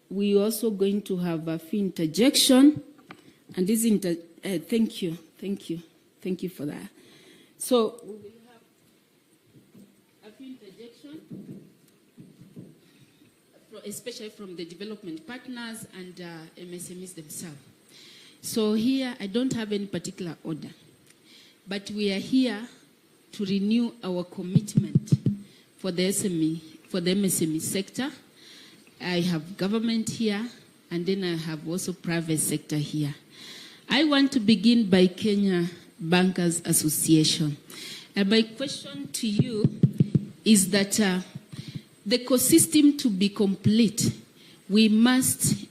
We also going to have a fee interjection, and this thank you for that. So we will have a fee interjection, especially from the development partners and MSMEs themselves. So here I don't have any particular order, but we are here to renew our commitment for the MSME sector. I have government here, and then I have also private sector here. I want to begin by Kenya Bankers Association. And my question to you is that the ecosystem to be complete, we must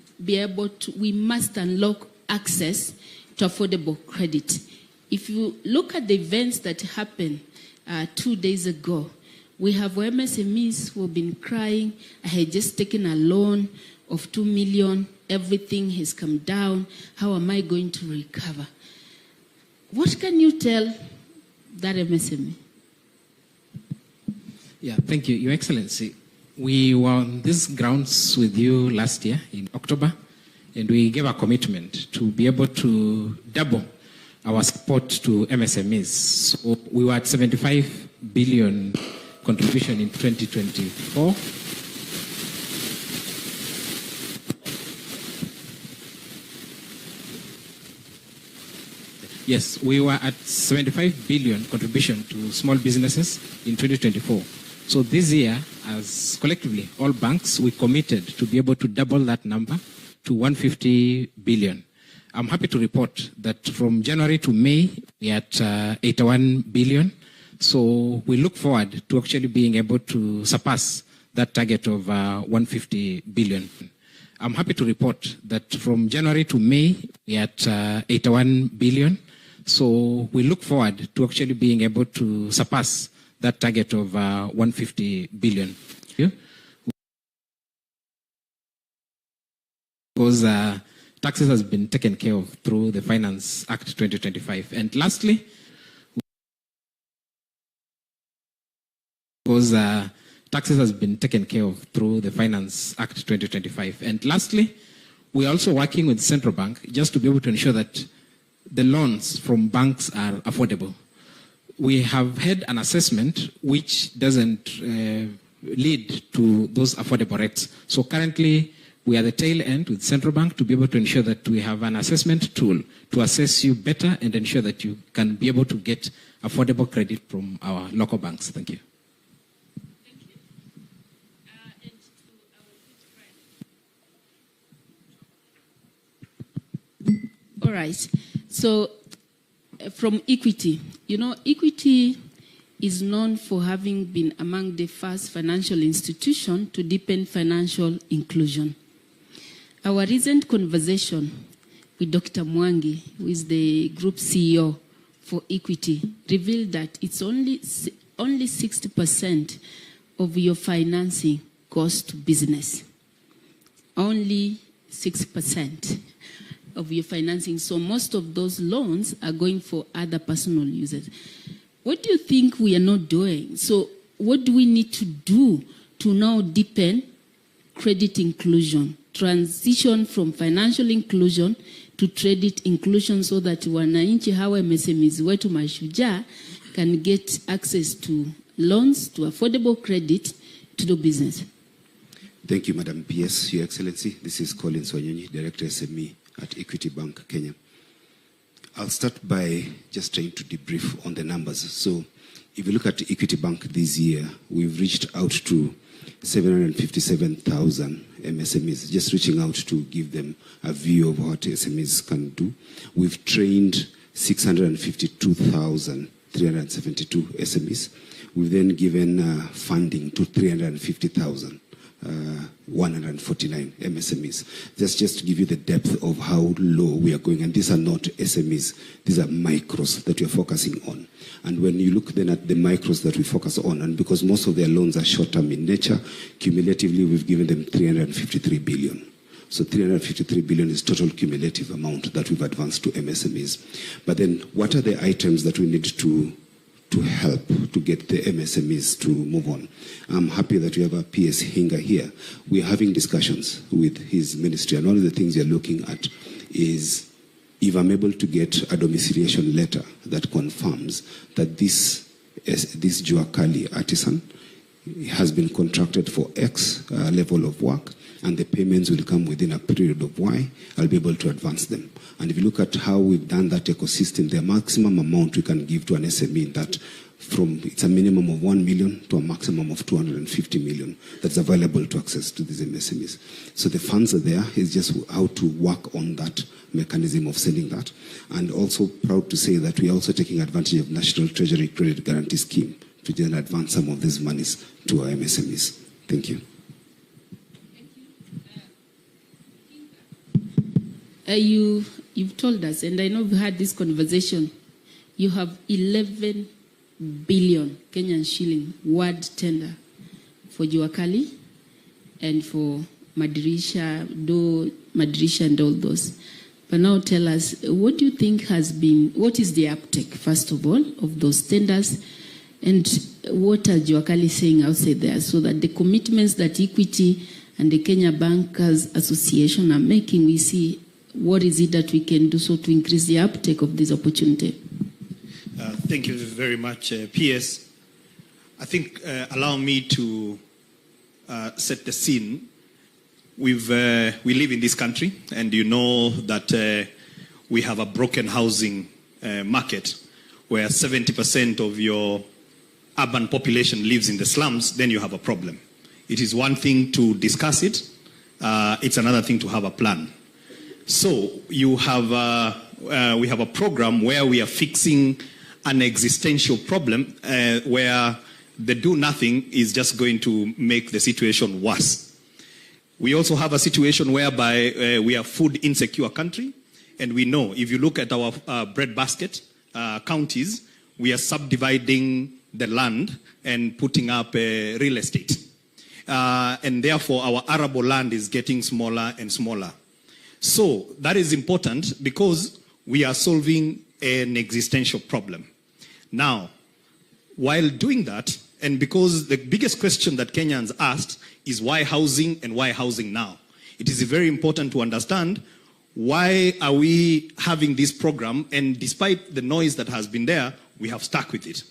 unlock access to affordable credit. If you look at the events that happened 2 days ago, we have MSMEs who have been crying. I had just taken a loan of 2 million. Everything has come down. How am I going to recover? What can you tell that MSME? Yeah, thank you, Your Excellency. We were on these grounds with you last year in October, and we gave a commitment to be able to double our support to MSMEs. So we were at 75 billion contribution in 2024. Yes, we were at 75 billion contribution to small businesses in 2024. So this year, as collectively, all banks, we committed to be able to double that number to 150 billion. I'm happy to report that from January to May, we're at 81 billion. So we look forward to actually being able to surpass that target of 150 billion. I'm happy to report that from January to May, we're at 81 billion. So we look forward to actually being able to surpass that target of 150 billion. Because taxes has been taken care of through the Finance Act 2025. And lastly, because taxes has been taken care of through the Finance Act 2025. And lastly, we're also working with the Central Bank just to be able to ensure that the loans from banks are affordable. We have had an assessment which doesn't lead to those affordable rates. So currently, we are at the tail end with Central Bank to be able to ensure that we have an assessment tool to assess you better and ensure that you can be able to get affordable credit from our local banks. Thank you. Thank you. And to our good friend. All right. So from Equity, Equity is known for having been among the first financial institutions to deepen financial inclusion. Our recent conversation with Dr. Mwangi, who is the group CEO for Equity, revealed that it's only 60% of your financing goes to business. Only 6% of your financing. So most of those loans are going for other personal users. What do you think we are not doing? So what do we need to do to now deepen credit inclusion, transition from financial inclusion to credit inclusion so that wananchi hawa MSMEs wetu mashujaa can get access to loans, to affordable credit to do business? Thank you, Madam PS, Your Excellency. This is Collins Wanyonyi, Director SME at Equity Bank, Kenya. I'll start by just trying to debrief on the numbers. So if you look at Equity Bank this year, we've reached out to 757,000 MSMEs, just reaching out to give them a view of what SMEs can do. We've trained 652,372 SMEs. We've then given funding to 350,149 MSMEs. Just to give you the depth of how low we are going. And these are not SMEs. These are micros that we are focusing on. And when you look then at the micros that we focus on, and because most of their loans are short-term in nature, cumulatively we've given them 353 billion. So 353 billion is total cumulative amount that we've advanced to MSMEs. But then what are the items that we need to to help to get the MSMEs to move on. I'm happy that we have a PS Hinga here. We're having discussions with his ministry, and one of the things we're looking at is if I'm able to get a domiciliation letter that confirms that this Jua Kali artisan has been contracted for X level of work, and the payments will come within a period of Y, I'll be able to advance them. And if you look at how we've done that ecosystem, the maximum amount we can give to an SME, that it's a minimum of 1 million to a maximum of 250 million that's available to access to these MSMEs. So the funds are there, it's just how to work on that mechanism of sending that. And also proud to say that we are also taking advantage of National Treasury Credit Guarantee Scheme to then advance some of these monies to our MSMEs. Thank you. You've told us, and I know we've had this conversation, you have 11 billion Kenyan shilling word tender for Jua Kali and for Madirisha and all those. But now tell us, what do you think what is the uptake, first of all, of those tenders, and what are Jua Kali saying outside there, so that the commitments that Equity and the Kenya Bankers Association are making, we see what is it that we can do so to increase the uptake of this opportunity? Thank you very much, PS. I think allow me to set the scene. We live in this country, and you know that we have a broken housing market where 70% of your urban population lives in the slums. Then you have a problem. It is one thing to discuss it. It's another thing to have a plan. So we have a program where we are fixing an existential problem where the do nothing is just going to make the situation worse. We also have a situation whereby we are food insecure country, and we know if you look at our breadbasket counties, we are subdividing the land and putting up real estate. And therefore our arable land is getting smaller and smaller. So that is important because we are solving an existential problem. Now, while doing that, and because the biggest question that Kenyans asked is why housing and why housing now? It is very important to understand why are we having this program, and despite the noise that has been there, we have stuck with it.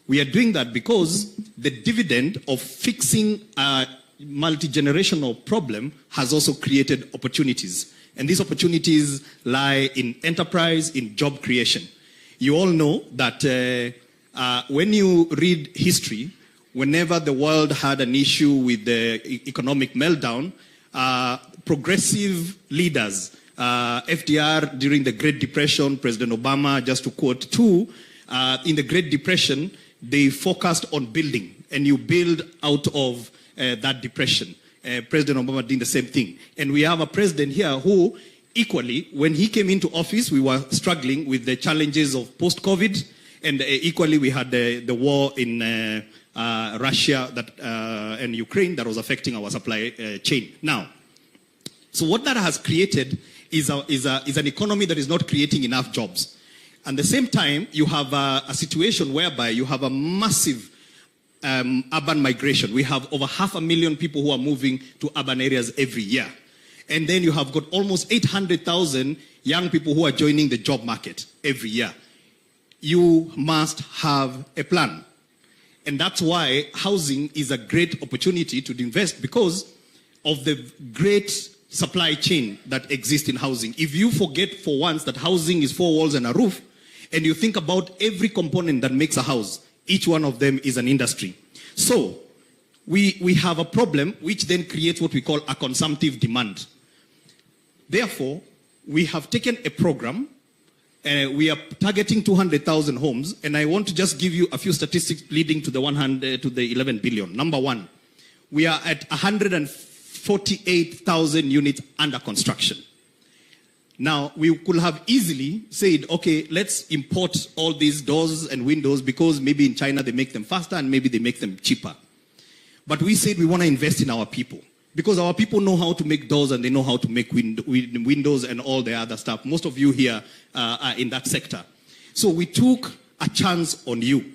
We are doing that because the dividend of fixing a multi-generational problem has also created opportunities. And these opportunities lie in enterprise, in job creation. You all know that when you read history, whenever the world had an issue with the economic meltdown, progressive leaders, FDR during the Great Depression, President Obama, just to quote two, in the Great Depression, they focused on building, and you build out of that depression. President Obama did the same thing. And we have a president here who, equally, when he came into office, we were struggling with the challenges of post-COVID, and equally we had the war in Russia and Ukraine that was affecting our supply chain. Now, so what that has created is an economy that is not creating enough jobs. At the same time, you have a situation whereby you have a massive urban migration. We have over 500,000 people who are moving to urban areas every year. And then you have got almost 800,000 young people who are joining the job market every year. You must have a plan. And that's why housing is a great opportunity to invest, because of the great supply chain that exists in housing. If you forget for once that housing is 4 walls and a roof, and you think about every component that makes a house, each one of them is an industry. So we have a problem which then creates what we call a consumptive demand. Therefore, we have taken a program, we are targeting 200,000 homes, and I want to just give you a few statistics leading to the 11 billion. Number one, we are at 148,000 units under construction. Now, we could have easily said, okay, let's import all these doors and windows because maybe in China they make them faster and maybe they make them cheaper. But we said we want to invest in our people, because our people know how to make doors and they know how to make windows and all the other stuff. Most of you here are in that sector. So we took a chance on you.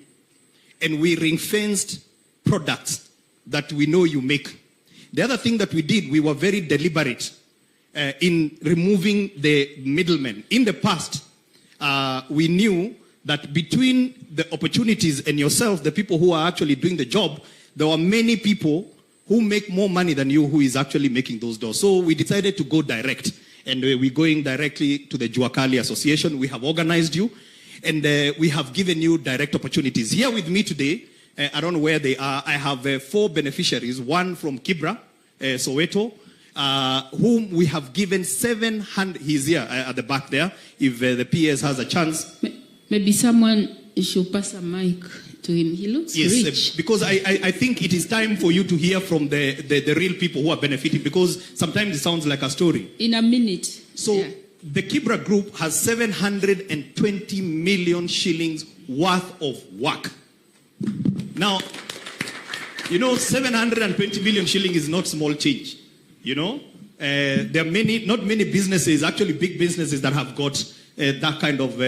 and we ring-fenced products that we know you make. The other thing that we did, we were very deliberate in removing the middlemen. In the past, we knew that between the opportunities and yourself, the people who are actually doing the job, there were many people who make more money than you who is actually making those doors. So we decided to go direct. And we're going directly to the Jua Kali Association. We have organized you, and we have given you direct opportunities. Here with me today, I don't know where they are, I have 4 beneficiaries, one from Kibra, Soweto, whom we have given 700, he's here at the back there, if the PS has a chance. Maybe someone should pass a mic to him. He looks rich. Because I think it is time for you to hear from the real people who are benefiting, because sometimes it sounds like a story. In a minute. So the Kibra group has 720 million shillings worth of work. Now, you know, 720 million shillings is not small change. You know, there are not many businesses, actually big businesses, that have got that kind of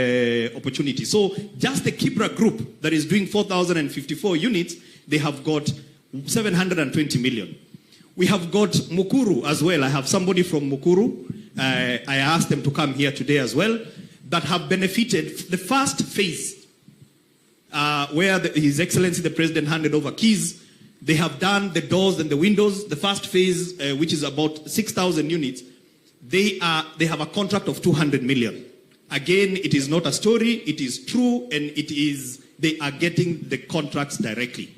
opportunity. So just the Kibra group that is doing 4,054 units, they have got 720 million. We have got Mukuru as well. I have somebody from Mukuru. I asked them to come here today as well, that have benefited the first phase, where His Excellency the President handed over keys. They have done the doors and the windows. The first phase, which is about 6,000 units, they have a contract of 200 million. Again, it is not a story, it is true, and they are getting the contracts directly.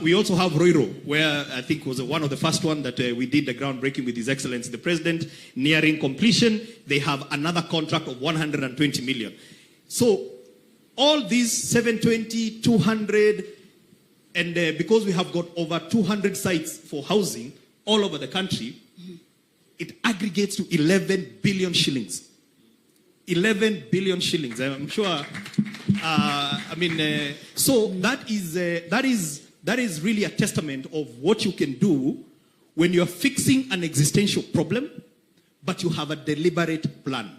We also have Roiro, where I think was one of the first one that we did the groundbreaking with His Excellency the President, nearing completion. They have another contract of 120 million. So all these 720, 200, and because we have got over 200 sites for housing all over the country, it aggregates to 11 billion shillings. 11 billion shillings. I'm sure. So that is really a testament of what you can do when you're fixing an existential problem, but you have a deliberate plan.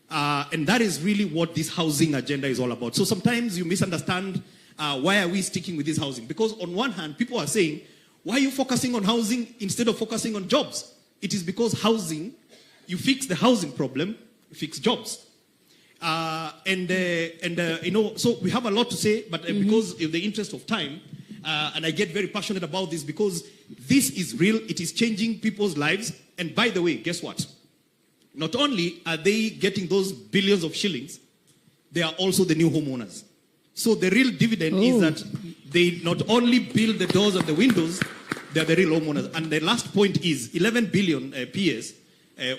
And that is really what this housing agenda is all about. So sometimes you misunderstand why are we sticking with this housing? Because on one hand, people are saying, why are you focusing on housing instead of focusing on jobs? It is because housing, you fix the housing problem, you fix jobs. So we have a lot to say, but because of the interest of time, and I get very passionate about this because this is real, it is changing people's lives. And by the way, guess what? Not only are they getting those billions of shillings, they are also the new homeowners. So the real dividend is that they not only build the doors and the windows, they are the real homeowners. And the last point is 11 billion PS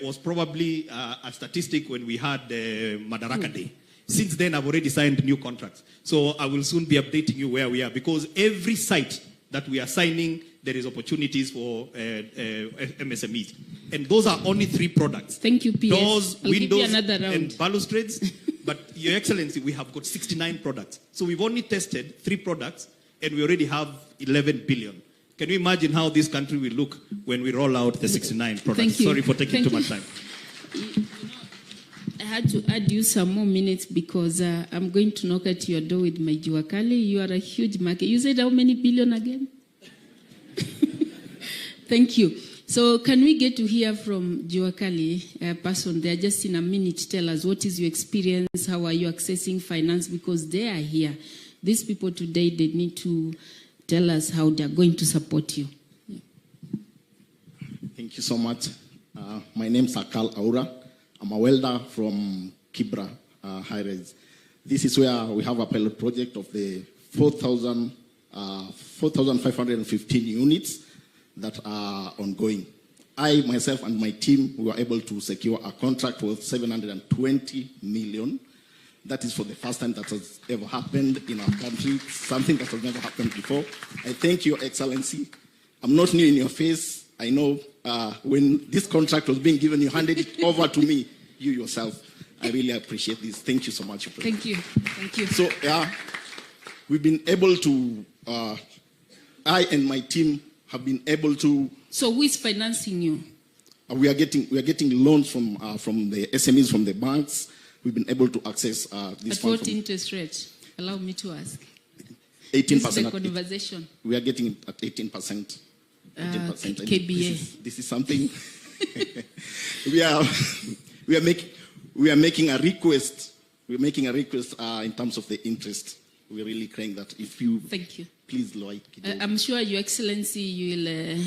was probably a statistic when we had Madaraka Day. Since then, I've already signed new contracts. So I will soon be updating you where we are, because every site that we are signing, there is opportunities for MSMEs. And those are only 3 products. Thank you, PS. Doors, windows, and balustrades. But, Your Excellency, we have got 69 products. So we've only tested 3 products, and we already have 11 billion. Can you imagine how this country will look when we roll out the 69 products? Thank you. Sorry for taking too much time. I had to add you some more minutes because I'm going to knock at your door with my Jua Kali. You are a huge market. You said how many billion again? Thank you. So can we get to hear from Jua Kali, a person there, just in a minute? Tell us, what is your experience? How are you accessing finance? Because they are here. These people today, they need to tell us how they are going to support you. Yeah. Thank you so much. My name is Akal Aura. I'm a welder from Kibra High Rise. This is where we have a pilot project of the 4,515 units that are ongoing. I, myself, and my team, we were able to secure a contract worth 720 million. That is for the first time that has ever happened in our country, something that has never happened before. I thank Your Excellency. I'm not new in your face. I know when this contract was being given, you handed it over to me, you yourself. I really appreciate this. Thank you so much. Thank you. Thank you. So, we've been able to, I and my team have been able to. So who is financing you? We are getting loans from the SMEs, from the banks. We've been able to access this. At what interest rate? Allow me to ask. 18%. This is the conversation. We are getting it at 18%. 18%. KBA. This is something we are making a request. We're making a request in terms of the interest. We're really crying that if you... Thank you. Please, Lord. I'm sure, Your Excellency, you will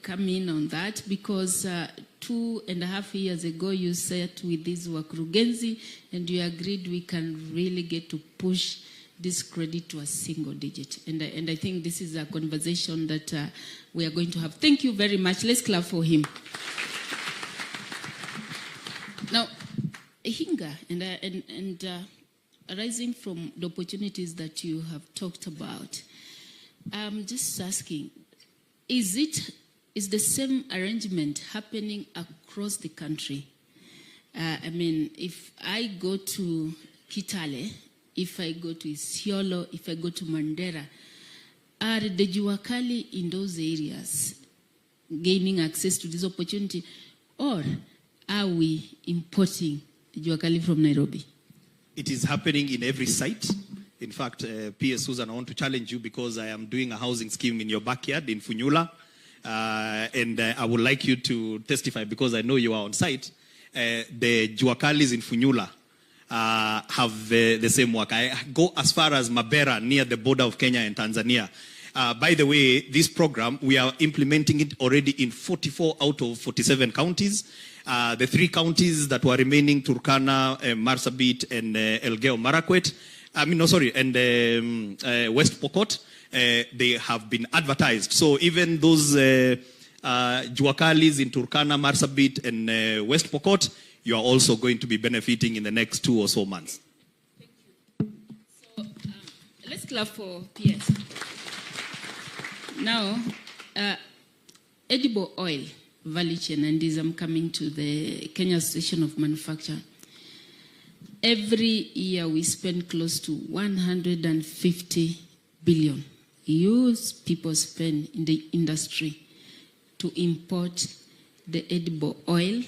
come in on that, because 2.5 years ago you sat with this Wakurugenzi and you agreed we can really get to push this credit to a single digit. And I think this is a conversation that we are going to have. Thank you very much. Let's clap for him. Now, Hinga, and arising from the opportunities that you have talked about, I'm just asking, is the same arrangement happening across the country? I mean, if I go to Kitale, if I go to Isiolo, if I go to Mandera, are the Jua Kali in those areas gaining access to this opportunity, or are we importing Jua Kali from Nairobi? It is happening in every site. In fact, PS Susan, I want to challenge you because I am doing a housing scheme in your backyard in Funyula. And I would like you to testify because I know you are on site. The Jua Kalis in Funyula have the same work. I go as far as Mabera, near the border of Kenya and Tanzania. By the way, this program, we are implementing it already in 44 out of 47 counties. The 3 counties that were remaining, Turkana, Marsabit, and Elgeyo Marakwet, and West Pokot, they have been advertised. So even those Jua Kalis in Turkana, Marsabit, and West Pokot, you are also going to be benefiting in the next 2 or so months. Thank you. So let's clap for PS. Now, edible oil value chain, and this I'm coming to the Kenya Association of Manufacture. Every year we spend close to 150 billion. People spend in the industry to import the edible oil,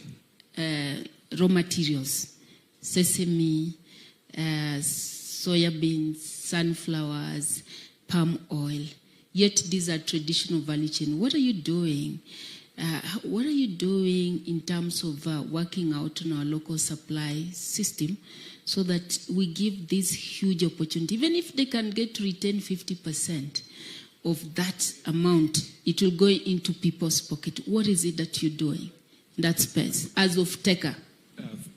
raw materials, sesame, soya beans, sunflowers, palm oil. Yet these are traditional value chain. What are you doing? What are you doing in terms of working out on our local supply system so that we give this huge opportunity? Even if they can get to retain 50% of that amount, it will go into people's pocket. What is it that you're doing in that space as of taker?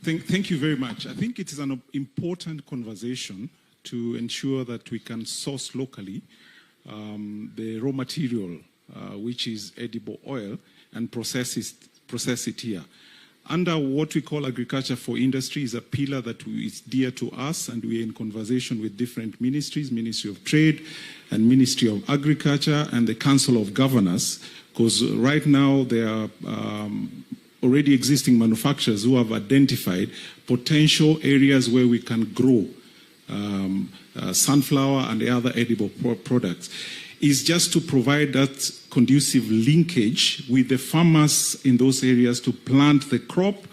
Thank you very much. I think it is an important conversation to ensure that we can source locally the raw material, which is edible oil, and process it here. Under what we call agriculture for industry is a pillar that is dear to us, and we are in conversation with different ministries, Ministry of Trade and Ministry of Agriculture and the Council of Governors, because right now there are already existing manufacturers who have identified potential areas where we can grow sunflower and the other edible products. Is just to provide that conducive linkage with the farmers in those areas to plant the crop.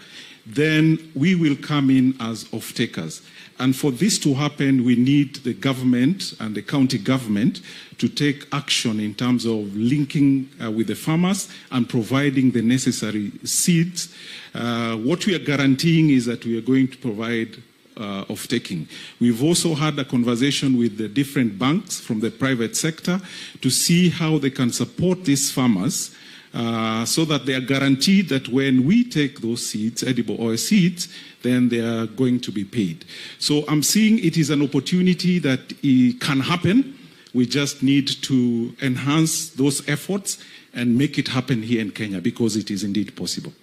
Then we will come in as off-takers. And for this to happen, we need the government and the county government to take action in terms of linking with the farmers and providing the necessary seeds. What we are guaranteeing is that we are going to provide off-taking. We've also had a conversation with the different banks from the private sector to see how they can support these farmers so that they are guaranteed that when we take those seeds, edible oil seeds, then they are going to be paid. So I'm seeing it is an opportunity that it can happen. We just need to enhance those efforts and make it happen here in Kenya because it is indeed possible.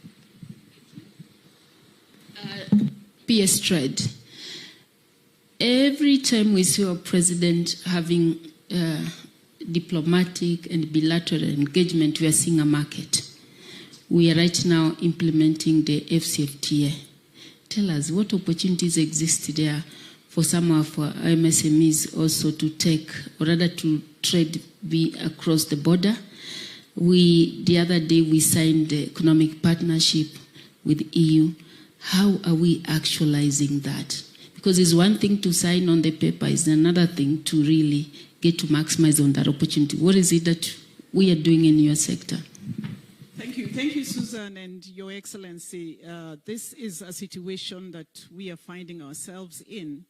PS Trade. Every time we see our president having diplomatic and bilateral engagement, we are seeing a market. We are right now implementing the FCFTA. Tell us what opportunities exist there for some of our MSMEs also to take, or rather to trade across the border. The other day we signed the economic partnership with EU. How are we actualizing that? Because it's one thing to sign on the paper, it's another thing to really get to maximize on that opportunity. What is it that we are doing in your sector? Thank you, Susan and Your Excellency. This is a situation that we are finding ourselves in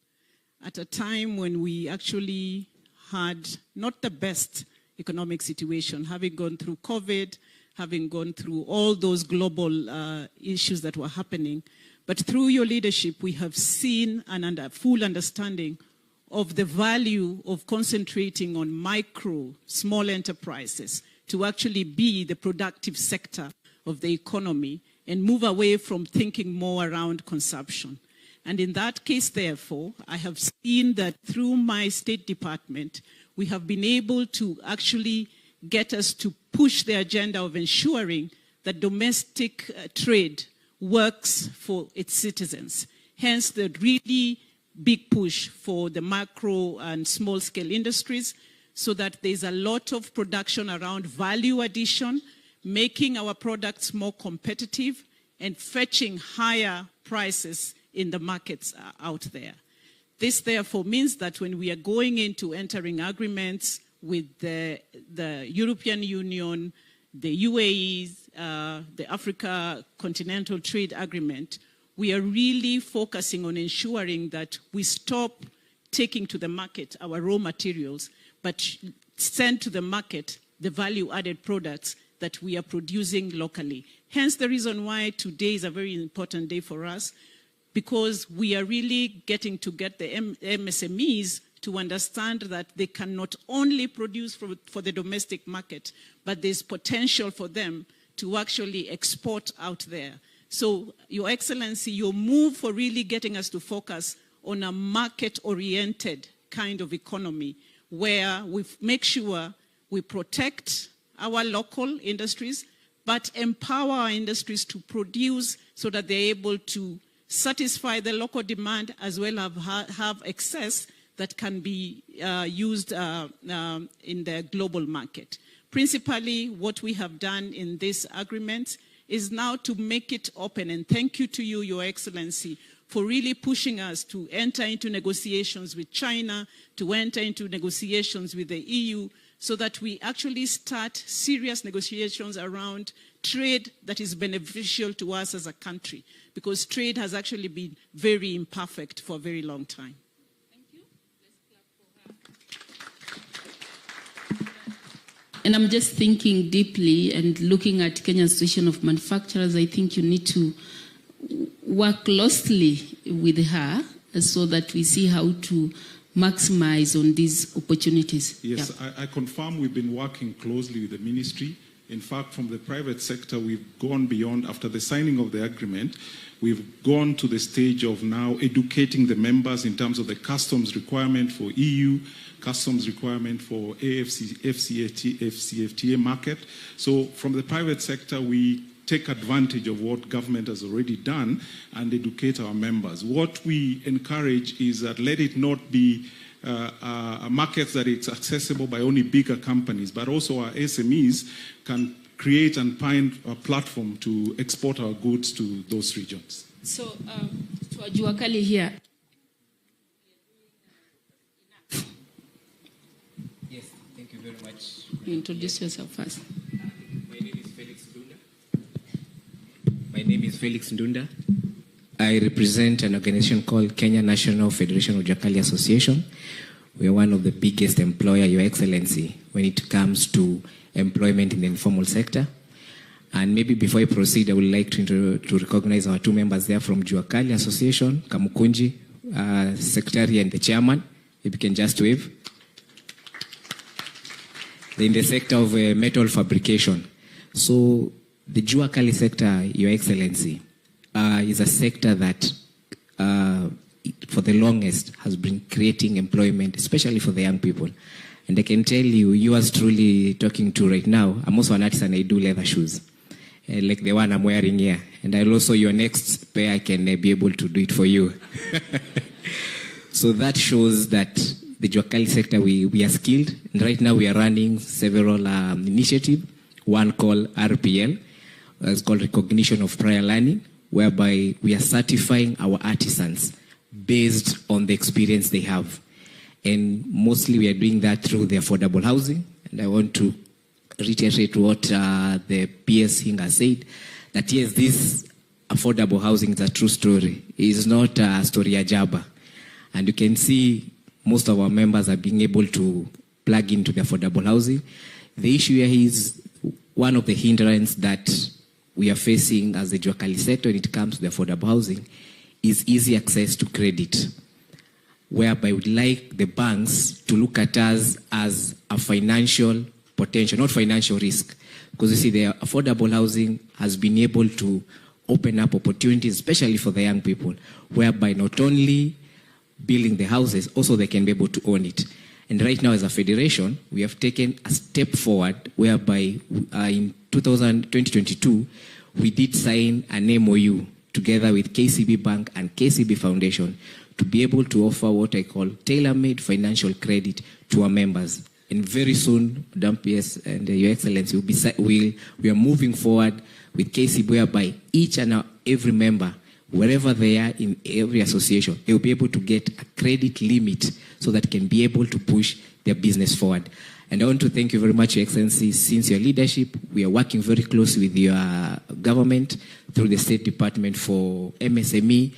at a time when we actually had not the best economic situation, having gone through COVID, having gone through all those global issues that were happening. But through your leadership, we have seen a full understanding of the value of concentrating on micro, small enterprises to actually be the productive sector of the economy and move away from thinking more around consumption. And in that case, therefore, I have seen that through my State Department, we have been able to actually get us to push the agenda of ensuring that domestic trade works for its citizens. Hence, the really big push for the macro and small-scale industries, so that there's a lot of production around value addition, making our products more competitive and fetching higher prices in the markets out there. This therefore means that when we are going into entering agreements with the European Union, the UAE, the Africa Continental Trade Agreement, we are really focusing on ensuring that we stop taking to the market our raw materials, but send to the market the value-added products that we are producing locally. Hence the reason why today is a very important day for us, because we are really getting to get the MSMEs to understand that they can not only produce for the domestic market, but there's potential for them to actually export out there. So, Your Excellency, your move for really getting us to focus on a market-oriented kind of economy, where we make sure we protect our local industries, but empower our industries to produce so that they're able to satisfy the local demand as well as have excess that can be used in the global market. Principally, what we have done in this agreement is now to make it open, and thank you to you, Your Excellency, for really pushing us to enter into negotiations with China, to enter into negotiations with the EU, so that we actually start serious negotiations around trade that is beneficial to us as a country, because trade has actually been very imperfect for a very long time. Thank you. Let's clap for her. And I'm just thinking deeply and looking at Kenya's Association of Manufacturers. I think you need to work closely with her so that we see how to maximize on these opportunities. Yes, yeah. I confirm we've been working closely with the ministry. In fact, from the private sector, we've gone beyond, after the signing of the agreement, we've gone to the stage of now educating the members in terms of the customs requirement for EU, customs requirement for FCFTA market. So from the private sector, we take advantage of what government has already done and educate our members. What we encourage is that let it not be a market that is accessible by only bigger companies, but also our SMEs can create and find a platform to export our goods to those regions. So, to Jua Kali here. Yes, thank you very much. You introduce yourself first. My name is Felix Ndunda. I represent an organization called Kenya National Federation of Jua Kali Association. We are one of the biggest employer, Your Excellency, when it comes to employment in the informal sector. And maybe before I proceed, I would like to recognize our two members there from Jua Kali Association, Kamukunji, Secretary and the Chairman, if you can just wave. They're in the sector of metal fabrication. So the Jua Kali sector, Your Excellency, is a sector that for the longest has been creating employment, especially for the young people. And I can tell you, you are truly talking to right now. I'm also an artist and I do leather shoes, like the one I'm wearing here. And I'll also, your next pair, I can be able to do it for you. So that shows that the Jua Kali sector, we are skilled. And right now we are running several initiatives. One called RPL, it's called Recognition of Prior Learning, whereby we are certifying our artisans based on the experience they have. And mostly we are doing that through the affordable housing. And I want to reiterate what the PS Hinga said, that yes, this affordable housing is a true story. It is not a story ajaba. And you can see most of our members are being able to plug into the affordable housing. The issue here is one of the hindrances that we are facing as the Jua Kali sector when it comes to the affordable housing is easy access to credit, whereby we'd like the banks to look at us as a financial potential, not financial risk. Because you see, the affordable housing has been able to open up opportunities, especially for the young people, whereby not only building the houses, also they can be able to own it. And right now, as a federation, we have taken a step forward, whereby in 2022, we did sign an MOU together with KCB Bank and KCB Foundation to be able to offer what I call tailor-made financial credit to our members. And very soon, Madam PS and Your Excellency, we are moving forward with KCB, whereby each and every member, wherever they are in every association, they will be able to get a credit limit so that can be able to push their business forward. And I want to thank you very much, Your Excellency. Since your leadership, we are working very closely with your government through the State Department for MSME,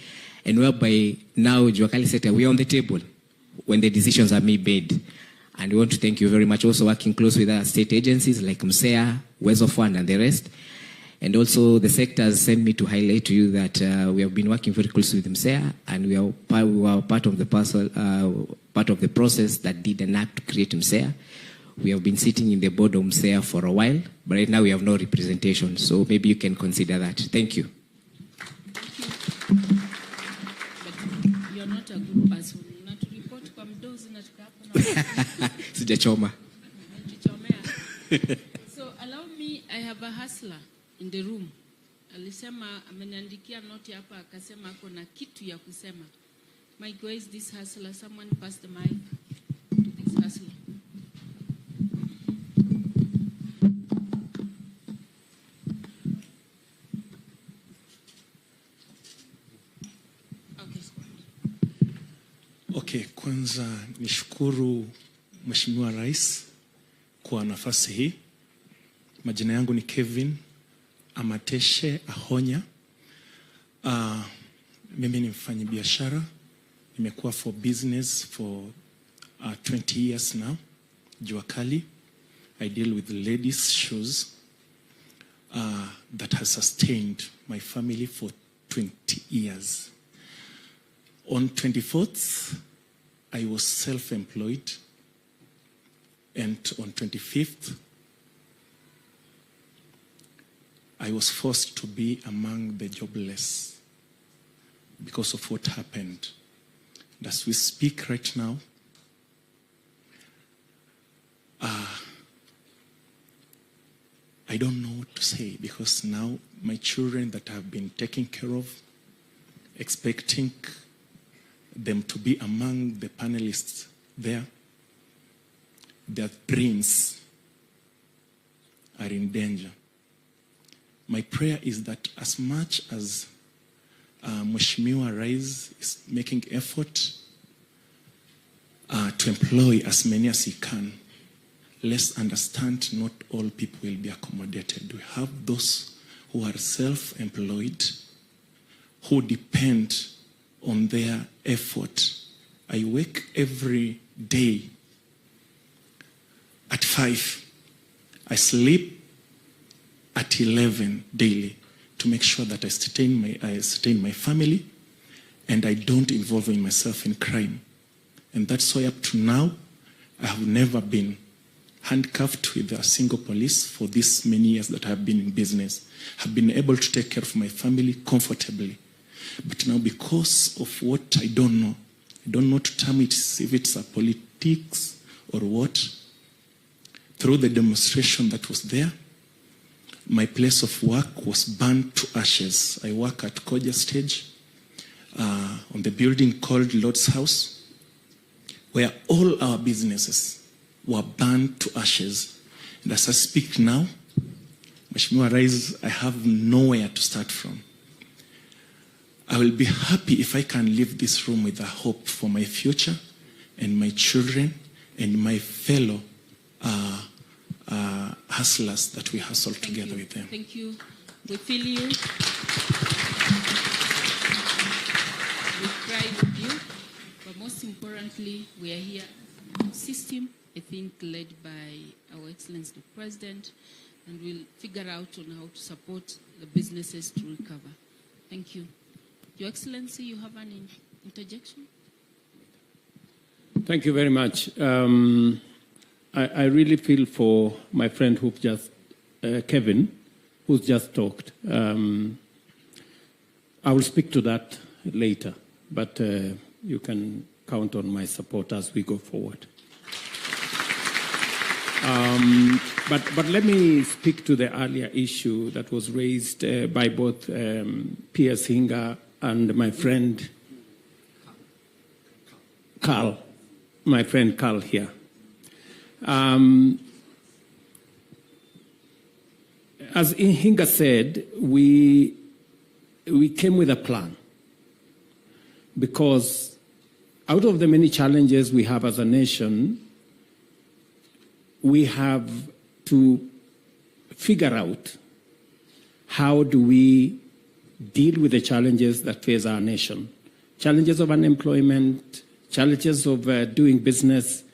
and whereby now Jua Kali sector, we are on the table when the decisions are made. And we want to thank you very much. Also working close with our state agencies like MSEA, Wezo Fund, and the rest. And also the sector has sent me to highlight to you that we have been working very closely with MSEA, and we were part of the process that did an act to create MSEA. We have been sitting in the board of MSEA for a while, but right now we have no representation. So maybe you can consider that. Thank you. But you're not a good person. Sijachoma. So allow me, I have a hustler in the room. Alisema ameniandikia noti hapa akasema kuna kitu ya kusema. My God, is this hustler? Someone pass the mic to this hustler. Okay, kwanza nishukuru Mheshimiwa Rais kwa nafasi hii. Majina yangu ni Kevin Amateshe Ahonya. Mimi ni mfanyabiashara. Nimekuwa for business for 20 years now. Jua Kali. I deal with ladies' shoes that has sustained my family for 20 years. On 24th, I was self-employed, and on 25th, I was forced to be among the jobless because of what happened. And as we speak right now, I don't know what to say, because now my children that have been taken care of, expecting them to be among the panelists there, their dreams are in danger. My prayer is that as much as Mheshimiwa Rais is making effort to employ as many as he can, let's understand not all people will be accommodated. We have those who are self-employed, who depend on their effort. I wake every day at 5. I sleep at 11 daily to make sure that I sustain my family and I don't involve myself in crime. And that's why up to now, I have never been handcuffed with a single police for these many years that I have been in business. I've been able to take care of my family comfortably. But now, because of what I don't know to term it, if it's a politics or what, through the demonstration that was there, my place of work was burned to ashes. I work at Koja Stage on the building called Lord's House, where all our businesses were burned to ashes. And as I speak now, Mheshimiwa Rais, I have nowhere to start from. I will be happy if I can leave this room with a hope for my future and my children and my fellow hustlers that we hustle together with them. Thank you. We feel you. We cry with you. But most importantly, we are here system, I think, led by Our Excellency the President, and we'll figure out on how to support the businesses to recover. Thank you. Your Excellency, you have an interjection? Thank you very much. I really feel for my friend who just, Kevin, who's just talked. I will speak to that later, but you can count on my support as we go forward. But let me speak to the earlier issue that was raised by both P.S. Hinga and my friend Carl, my friend Carl here. As Hinga said, we came with a plan because out of the many challenges we have as a nation, we have to figure out how do we deal with the challenges that face our nation. Challenges of unemployment, challenges of doing business,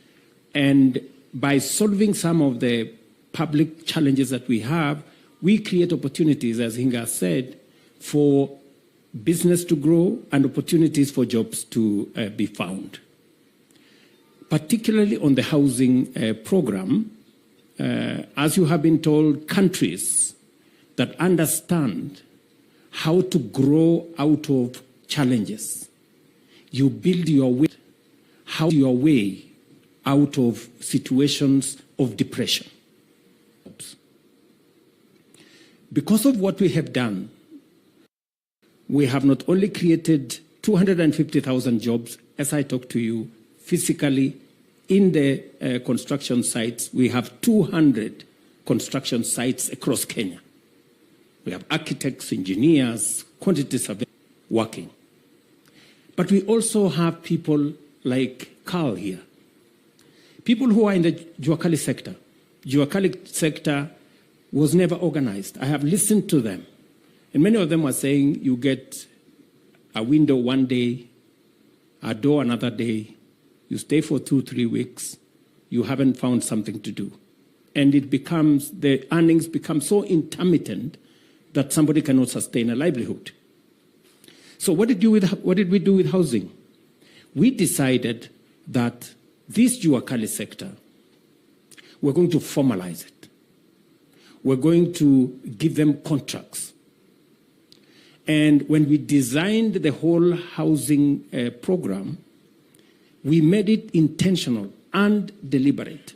and by solving some of the public challenges that we have, we create opportunities, as Hinga said, for business to grow and opportunities for jobs to be found. Particularly on the housing program, as you have been told, countries that understand how to grow out of challenges, you build your way out of situations of depression. Because of what we have done, we have not only created 250,000 jobs, as I talk to you, physically in the construction sites. We have 200 construction sites across Kenya. We have architects, engineers, quantity surveyors working. But we also have people like Carl here, people who are in the Jua Kali sector. Jua Kali sector was never organized. I have listened to them. And many of them are saying you get a window one day, a door another day, you stay for 2-3 weeks, you haven't found something to do. And it becomes, the earnings become so intermittent that somebody cannot sustain a livelihood. So what did we do with housing? We decided that this Jua Kali sector, we're going to formalize it. We're going to give them contracts. And when we designed the whole housing program, we made it intentional and deliberate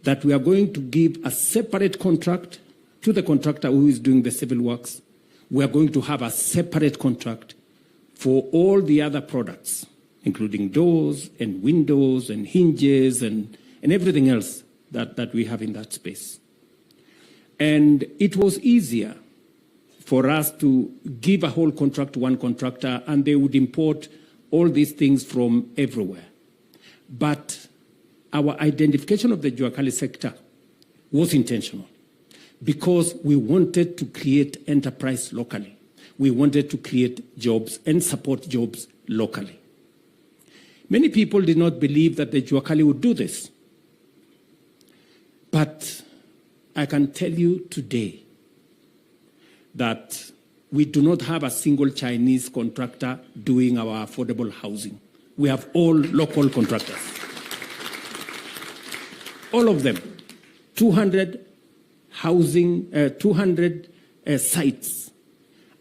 that we are going to give a separate contract to the contractor who is doing the civil works. We are going to have a separate contract for all the other products, including doors and windows and hinges and everything else that we have in that space. And it was easier for us to give a whole contract to one contractor and they would import all these things from everywhere. But our identification of the Jua Kali sector was intentional because we wanted to create enterprise locally. We wanted to create jobs and support jobs locally. Many people did not believe that the Jua Kali would do this. But I can tell you today that we do not have a single Chinese contractor doing our affordable housing. We have all local contractors. All of them. 200 sites,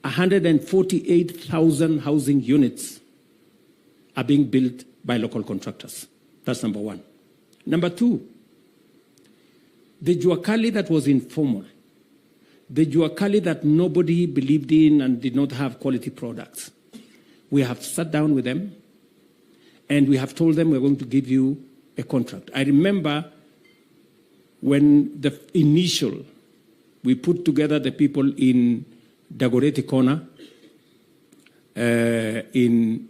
148,000 housing units are being built by local contractors. That's number one. Number two, the Jua Kali that was informal, the Jua Kali that nobody believed in and did not have quality products. We have sat down with them and we have told them we're going to give you a contract. I remember when the initial, we put together the people in Dagoretti Corner, in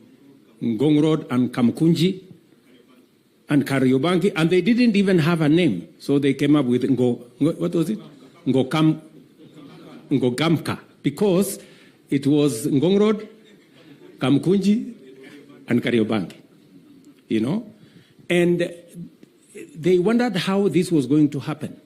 Ngong Road and Kamkunji, and Kariobangi, and they didn't even have a name. So they came up with what was it? Ngogamka, because it was Ngong Road, Kamkunji, and Kariobangi, you know. And they wondered how this was going to happen.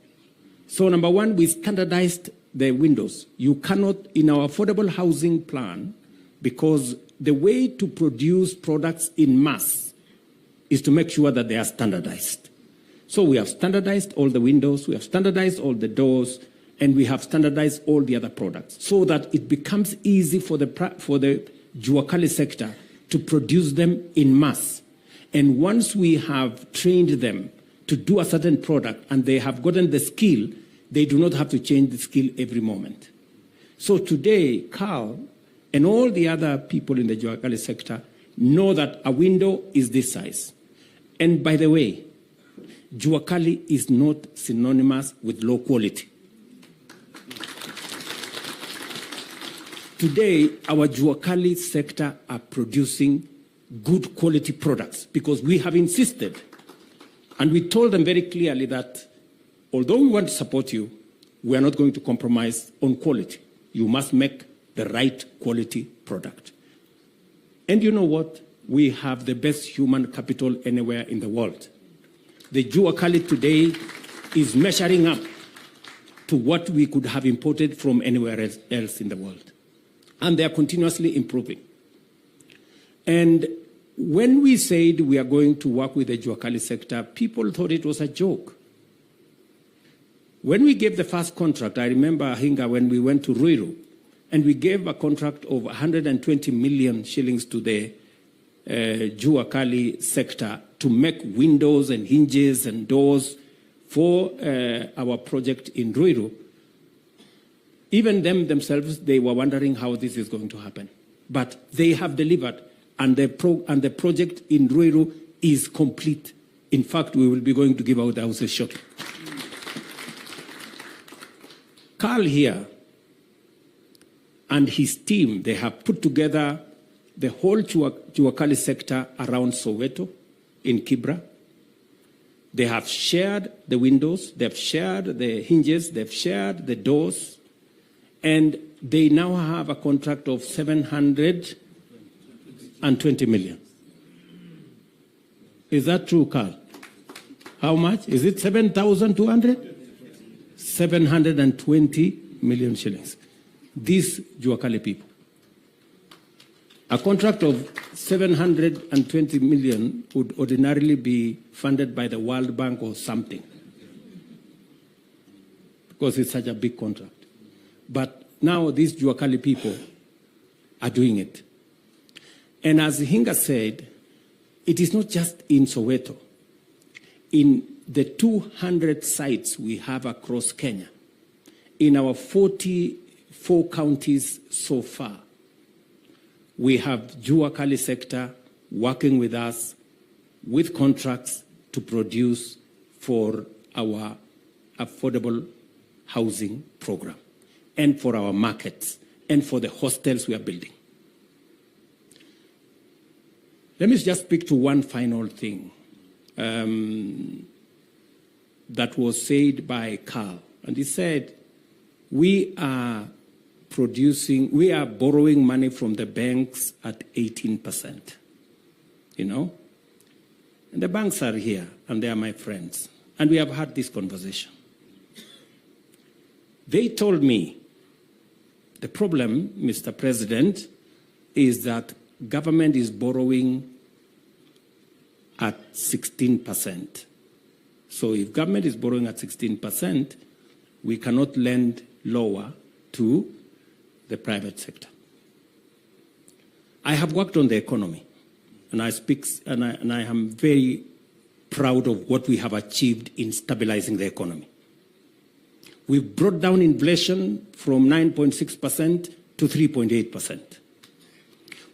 So number one, we standardized the windows. You cannot, in our affordable housing plan, because the way to produce products in mass is to make sure that they are standardized. So we have standardized all the windows, we have standardized all the doors, and we have standardized all the other products so that it becomes easy for the Jua Kali sector to produce them in mass. And once we have trained them to do a certain product and they have gotten the skill, they do not have to change the skill every moment. So today, Carl and all the other people in the Jua Kali sector know that a window is this size. And by the way, Jua Kali is not synonymous with low quality. Today, our Jua Kali sector are producing good quality products because we have insisted, and we told them very clearly that although we want to support you, we are not going to compromise on quality. You must make the right quality product. And you know what? We have the best human capital anywhere in the world. The Jua Kali today is measuring up to what we could have imported from anywhere else in the world. And they are continuously improving. And when we said we are going to work with the Jua Kali sector, people thought it was a joke. When we gave the first contract, I remember, Hinga, when we went to Ruiru, and we gave a contract of 120 million shillings to the Jua Kali sector to make windows and hinges and doors for our project in Ruiru. Even themselves, they were wondering how this is going to happen. But they have delivered, and the project in Ruiru is complete. In fact, we will be going to give out the houses shortly. Carl here and his team, they have put together the whole Jua Kali sector around Soweto in Kibra. They have shared the windows, they've shared the hinges, they've shared the doors, and they now have a contract of 720 million. Is that true, Carl? How much? Is it 7,200? 720 million shillings. These Jua Kali people. A contract of 720 million would ordinarily be funded by the World Bank or something, because it's such a big contract. But now these Jua Kali people are doing it. And as Hinga said, it is not just in Soweto. In the 200 sites we have across Kenya, in our 44 counties so far, we have Jua Kali sector working with us with contracts to produce for our affordable housing program and for our markets and for the hostels we are building. Let me just speak to one final thing that was said by Carl. And he said, we are borrowing money from the banks at 18%, you know? And the banks are here, and they are my friends. And we have had this conversation. They told me, the problem, Mr. President, is that government is borrowing at 16%. So if government is borrowing at 16%, we cannot lend lower to the private sector. I have worked on the economy, and I am very proud of what we have achieved in stabilizing the economy. We've brought down inflation from 9.6% to 3.8%.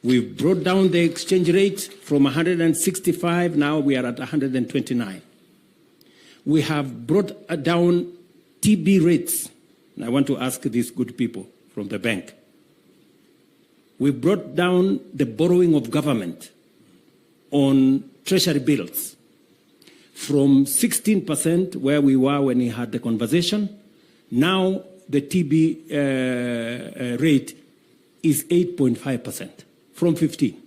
We've brought down the exchange rate from 165, now we are at 129. We have brought down TB rates. And I want to ask these good people from the bank. We brought down the borrowing of government on treasury bills. from 16% where we were when we had the conversation. Now the TB rate is 8.5% from 15.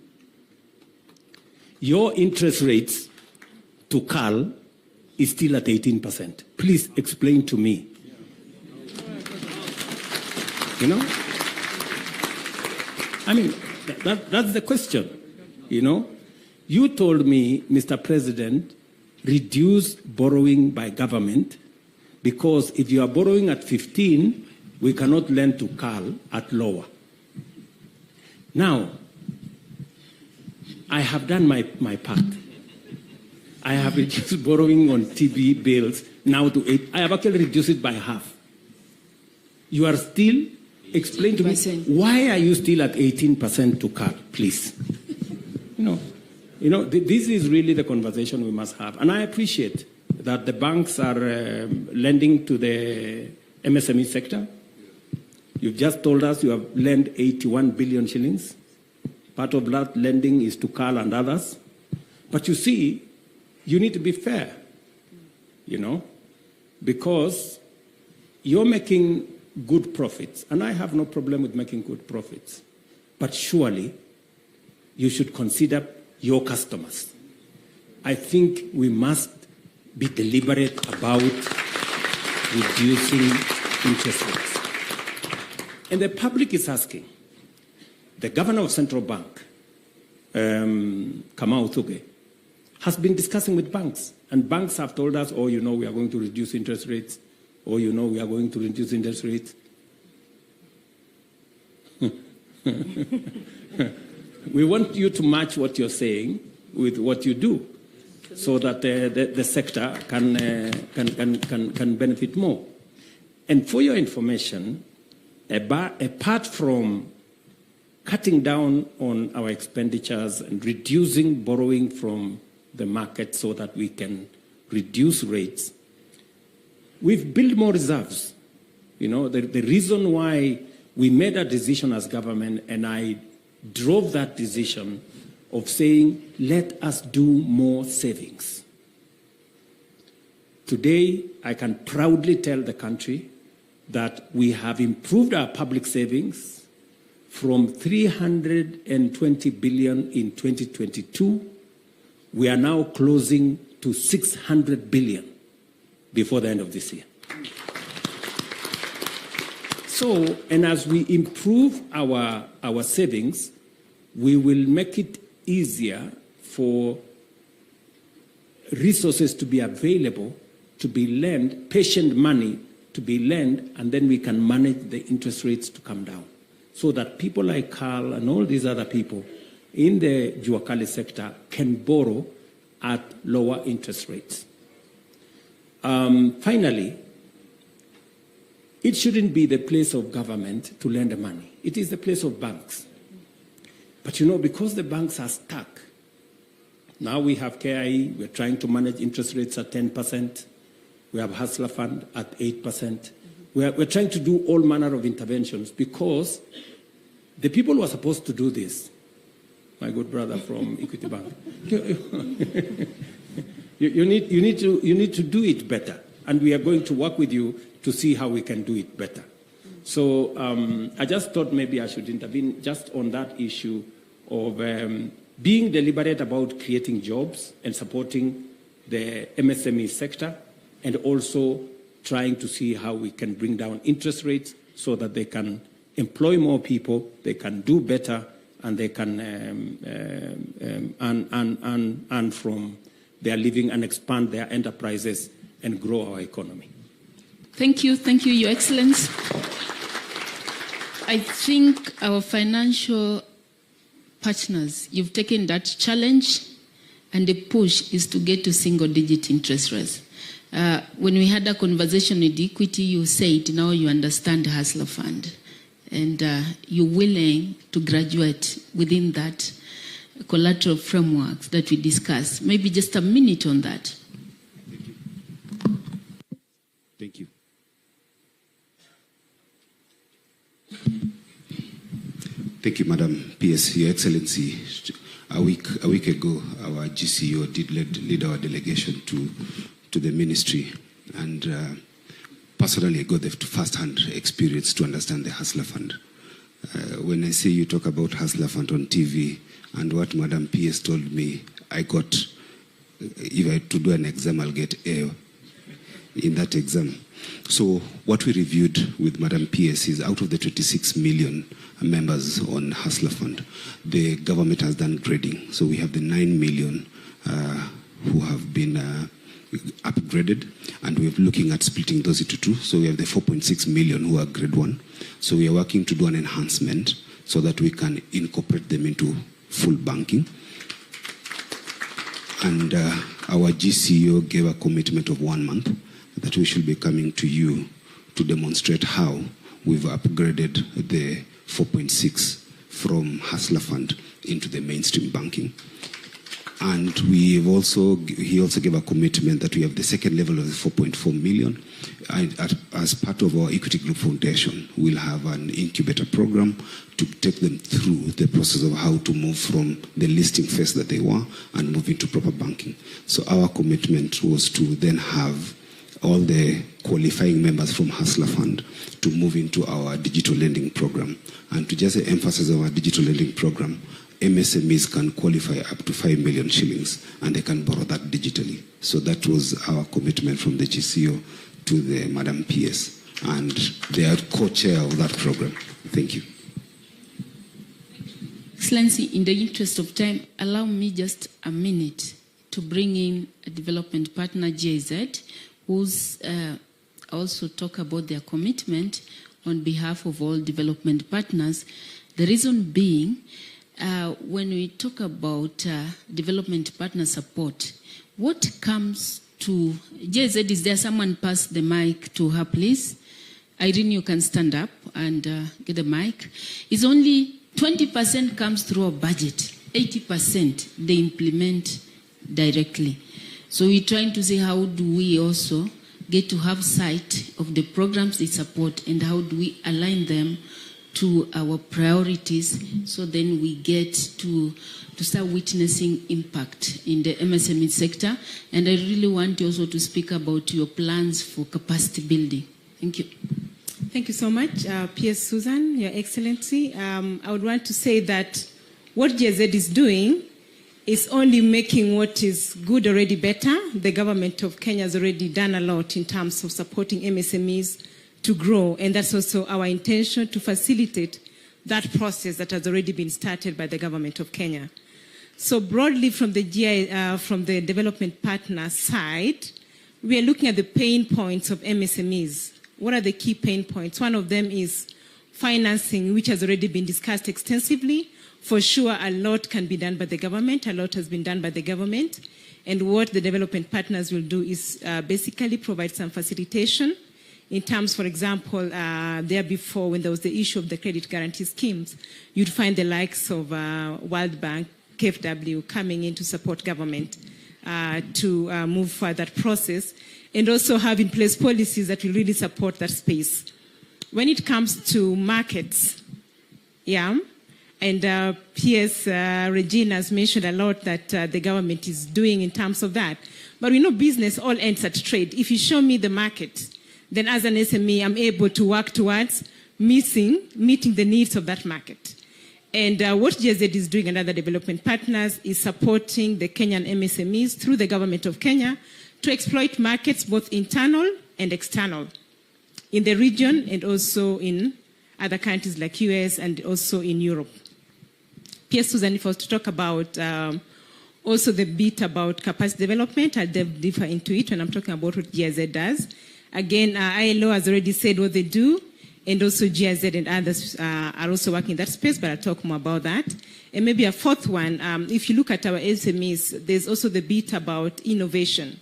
Your interest rates to CAL is still at 18%. Please explain to me. You know? I mean, that's the question. You know? You told me, Mr. President, reduce borrowing by government, because if you are borrowing at 15, we cannot lend to CAL at lower. Now, I have done my part. I have reduced borrowing on TB bills now to 8. I have actually reduced it by half. You are still, explain to me, why are you still at 18% to CAL, please? This is really the conversation we must have. And I appreciate that the banks are lending to the MSME sector. You've just told us you have lent 81 billion shillings. Part of that lending is to CAL and others. But you see, you need to be fair, because you're making good profits. And I have no problem with making good profits. But surely, you should consider your customers. I think we must be deliberate about reducing interest rates. And the public is asking. The governor of Central Bank, Kamau Thuge, has been discussing with banks. And banks have told us, we are going to reduce interest rates. We are going to reduce interest rates. We want you to match what you're saying with what you do, so that the sector can benefit more. And for your information, apart from cutting down on our expenditures and reducing borrowing from the market so that we can reduce rates, we've built more reserves. The reason why we made a decision as government, and I drove that decision of saying, let us do more savings. Today, I can proudly tell the country that we have improved our public savings from 320 billion in 2022. We are now closing to 600 billion before the end of this year. So, and as we improve our savings, we will make it easier for resources to be available, to be lent, patient money to be lent, and then we can manage the interest rates to come down, so that people like Carl and all these other people in the Jua Kali sector can borrow at lower interest rates. Finally, it shouldn't be the place of government to lend the money. It is the place of banks. But because the banks are stuck, now we have KIE, we're trying to manage interest rates at 10%. We have Hustler Fund at 8%. We're trying to do all manner of interventions, because the people who are supposed to do this, my good brother from Equity Bank, you need to do it better. And we are going to work with you to see how we can do it better. So I just thought maybe I should intervene just on that issue of being deliberate about creating jobs and supporting the MSME sector, and also trying to see how we can bring down interest rates so that they can employ more people, they can do better, and they can earn from their living and expand their enterprises and grow our economy. Thank you, Your Excellency. I think our financial partners, you've taken that challenge, and the push is to get to single-digit interest rates. When we had a conversation with Equity, you said now you understand the Hustler Fund, and you're willing to graduate within that collateral framework that we discussed. Maybe just a minute on that. Thank you. Thank you, Madam PS, Your Excellency. A week ago, our GCO did lead our delegation to the ministry, and personally I got the first-hand experience to understand the Hustler Fund. When I say you talk about Hustler Fund on TV, and what Madam PS told me, I got, if I had to do an exam, I'll get A in that exam. So what we reviewed with Madam PS is out of the 26 million members on Hustler Fund, the government has done grading. So we have the 9 million who have been upgraded, and we're looking at splitting those into two. So we have the 4.6 million who are grade 1. So we are working to do an enhancement so that we can incorporate them into full banking. And our GCO gave a commitment of 1 month that we should be coming to you to demonstrate how we've upgraded the 4.6 from Hustler Fund into the mainstream banking. And he also gave a commitment that we have the second level of the 4.4 million. And as part of our Equity Group Foundation, we'll have an incubator program to take them through the process of how to move from the listing phase that they were and move into proper banking. So our commitment was to then have all the qualifying members from Hustler Fund to move into our digital lending program. And to just emphasize our digital lending program, MSMEs can qualify up to 5 million shillings, and they can borrow that digitally. So that was our commitment from the GCO to the Madam PS, and they are co-chair of that program. Thank you. Excellency, in the interest of time, allow me just a minute to bring in a development partner, GIZ, who's also talk about their commitment on behalf of all development partners. The reason being, when we talk about development partner support, what comes to JZ, is there someone pass the mic to her, please? Irene, you can stand up and get the mic. It's only 20% comes through a budget, 80% they implement directly. So we're trying to say, how do we also get to have sight of the programs they support, and how do we align them to our priorities, so then we get to start witnessing impact in the MSME sector. And I really want you also to speak about your plans for capacity building. Thank you. Thank you so much, PS Susan, Your Excellency. I would want to say that what GIZ is doing is only making what is good already better. The government of Kenya has already done a lot in terms of supporting MSMEs to grow, and that's also our intention, to facilitate that process that has already been started by the government of Kenya. So broadly from the development partner side, we are looking at the pain points of MSMEs. What are the key pain points? One of them is financing, which has already been discussed extensively. For sure, a lot can be done by the government. A lot has been done by the government. And what the development partners will do is basically provide some facilitation in terms, for example, there before, when there was the issue of the credit guarantee schemes, you'd find the likes of World Bank, KfW coming in to support government to move forward that process, and also have in place policies that will really support that space. When it comes to markets, and PS Regina has mentioned a lot that the government is doing in terms of that. But we know business all ends at trade. If you show me the market, then as an SME, I'm able to work towards meeting the needs of that market. And what GIZ is doing and other development partners is supporting the Kenyan MSMEs through the government of Kenya to exploit markets, both internal and external, in the region and also in other countries like US and also in Europe. PS Susan, if I was to talk about also the bit about capacity development, I'll delve deeper into it when I'm talking about what GIZ does. Again, ILO has already said what they do, and also GIZ and others are also working in that space, but I'll talk more about that. And maybe a fourth one, if you look at our SMEs, there's also the bit about innovation.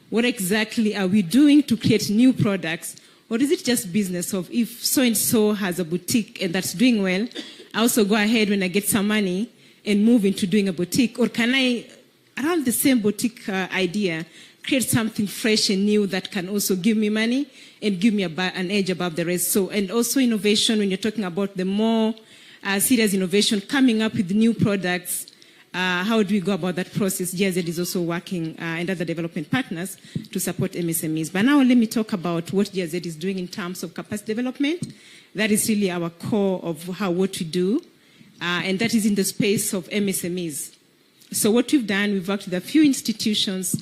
What exactly are we doing to create new products? Or is it just business of, if so-and-so has a boutique and that's doing well, I also go ahead when I get some money and move into doing a boutique? Or can I, around the same boutique idea, create something fresh and new that can also give me money and give me an edge above the rest? So, and also innovation, when you're talking about the more serious innovation, coming up with new products how do we go about that process? GIZ is also working and other development partners to support MSMEs. But now let me talk about what GIZ is doing in terms of capacity development. That is really our core of what we do, and that is in the space of MSMEs. So what we've done, we've worked with a few institutions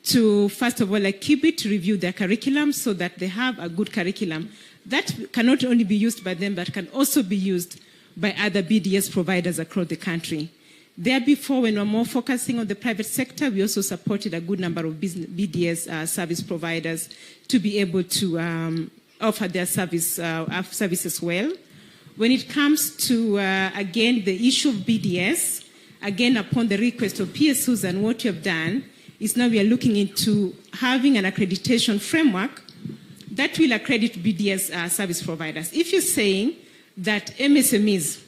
to, first of all, keep it, to review their curriculum so that they have a good curriculum that can not only be used by them, but can also be used by other BDS providers across the country. There before, when we were more focusing on the private sector, we also supported a good number of BDS service providers to be able to offer their services well. When it comes to, again, the issue of BDS, again, upon the request of PS Susan, what we have done is now we are looking into having an accreditation framework that will accredit BDS service providers. If you're saying that MSMEs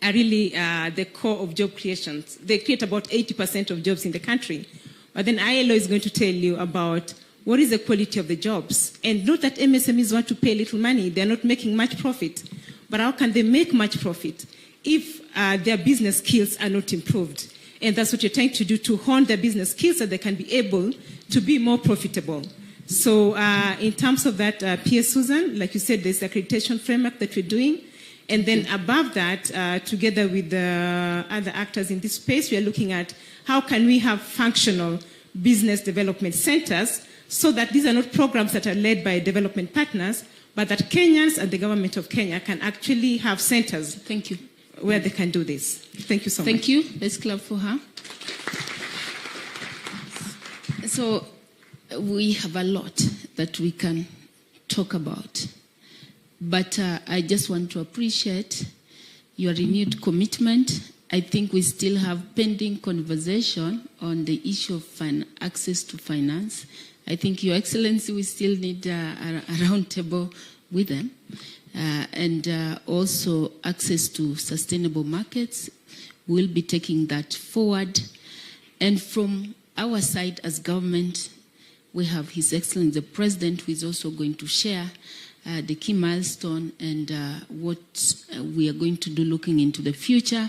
are really the core of job creations, they create about 80% of jobs in the country, but then ILO is going to tell you about what is the quality of the jobs. And not that MSMEs want to pay little money, they're not making much profit, but how can they make much profit if their business skills are not improved? And that's what you're trying to do, to hone their business skills so they can be able to be more profitable. So in terms of that, PS Susan, like you said, there's the accreditation framework that we're doing. And then above that, together with the other actors in this space, we are looking at how can we have functional business development centers so that these are not programs that are led by development partners, but that Kenyans and the government of Kenya can actually have centers. Thank you. Where they can do this. Thank you so much. Thank you. Let's clap for her. So we have a lot that we can talk about. But I just want to appreciate your renewed commitment. I think we still have pending conversation on the issue of access to finance. I think, Your Excellency, we still need a round table with them. And also access to sustainable markets. We'll be taking that forward. And from our side as government, we have His Excellency the President, who is also going to share the key milestone and what we are going to do looking into the future.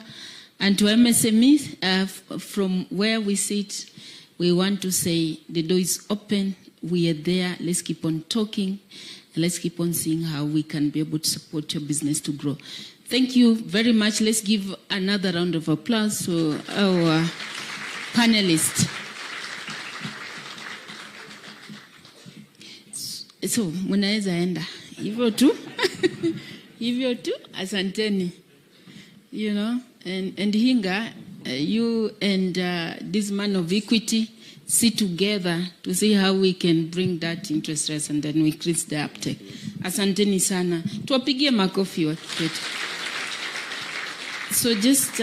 And to MSMEs, from where we sit, we want to say the door is open, we are there, let's keep on talking. Let's keep on seeing how we can be able to support your business to grow. Thank you very much. Let's give another round of applause to our panelists. So, munaweza enda. Hivyo tu. Hivyo tu. Asanteni. You know, and Hinga, you and this man of equity sit together to see how we can bring that interest rates and then we increase the uptake. Asanteni sana. Tuwapigie makofi watu wetu. So just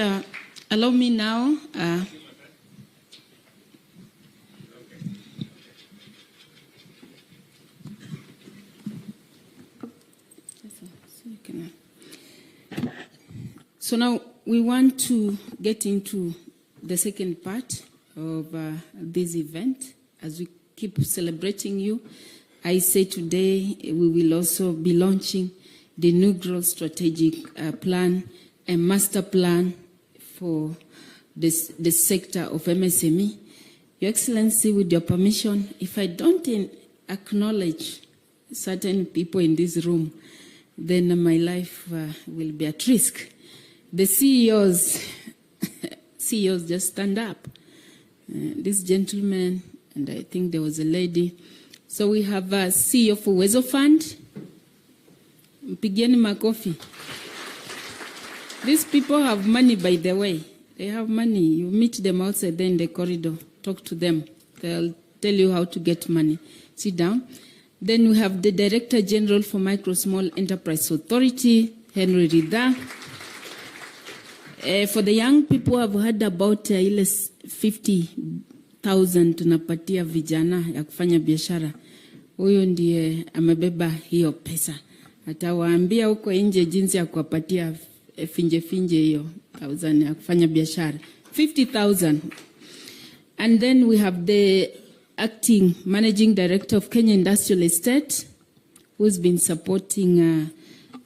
allow me now. So now we want to get into the second part of this event. As we keep celebrating you, I say today we will also be launching the new growth strategic plan, a master plan for the sector of MSME. Your Excellency, with your permission, if I don't acknowledge certain people in this room, then my life will be at risk. The CEOs just stand up. This gentleman, and I think there was a lady. So we have a CEO for Wezo Fund. Mpigieni makofi. These people have money, by the way. They have money. You meet them outside there in the corridor. Talk to them. They'll tell you how to get money. Sit down. Then we have the Director General for Micro Small Enterprise Authority, Henry Rida. For the young people, I've heard about 50,000 tunapatia vijana ya kufanya biashara. Huyo ndiye amebeba hiyo pesa. Atawaambia huko nje jinsi ya kuwapatia finje hiyo 1,000 ya kufanya biashara. 50,000. And then we have the acting managing director of Kenya Industrial Estate, who's been supporting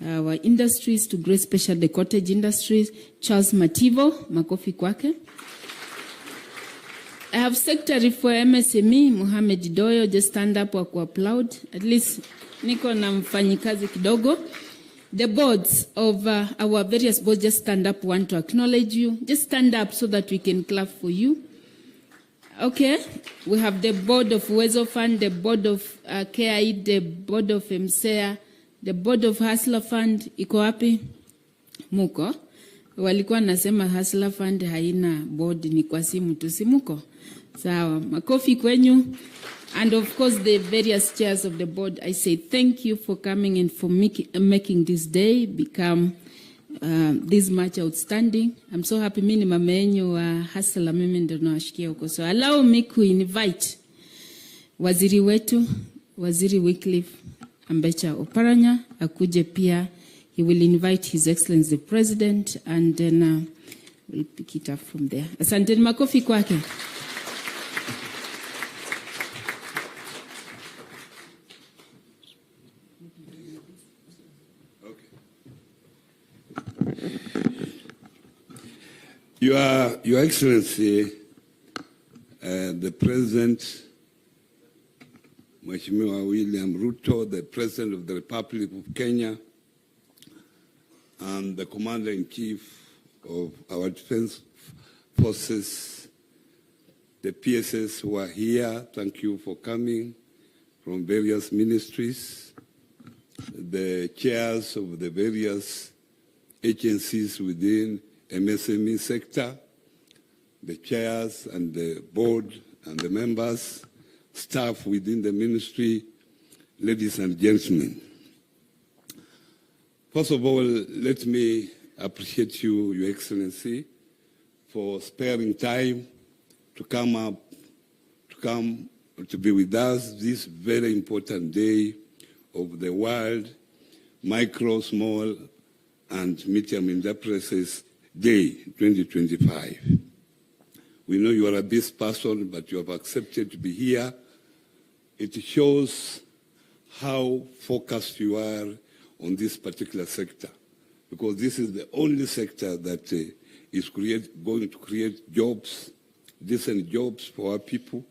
our industries to grow, especially the cottage industries. Charles Mativo, makofi kwake. I have Secretary for MSME, Mohamed Doyo, just stand up wa applaud. At least niko na mfanyikazi kidogo. The boards of our various boards, just stand up, want to acknowledge you. Just stand up so that we can clap for you. Okay, we have the board of Uwezo Fund, the board of KI, the board of MSEA, the board of Hustler Fund. Iko wapi? Muko. Walikuwa nasema Hustler Fund haina board, ni kwa simu tu, si muko? Sawa, makofi kwenyu. And of course, the various chairs of the board, I say thank you for coming and for making this day become this much outstanding. I'm so happy mimi ni mama yenu wa Hustler, mimi ndio nawashikia huko. So allow me to invite waziri wetu, Waziri Wycliffe Ambecha Oparanya, akuje pia. He will invite His Excellency the President, and then we'll pick it up from there. Asante, makofi kwake. Your Excellency, the President, Mheshimiwa William Ruto, the President of the Republic of Kenya, and the Commander-in-Chief of our Defense Forces, the PSS who are here, thank you for coming from various ministries, the chairs of the various agencies within MSME sector, the chairs and the board and the members, staff within the ministry, ladies and gentlemen. First of all, let me appreciate you, Your Excellency, for sparing time to come to be with us this very important day of the World Micro, Small and Medium Enterprises Day 2025. We know you are a busy person, but you have accepted to be here. It shows how focused you are on this particular sector, because this is the only sector that is going to create jobs, decent jobs for our people,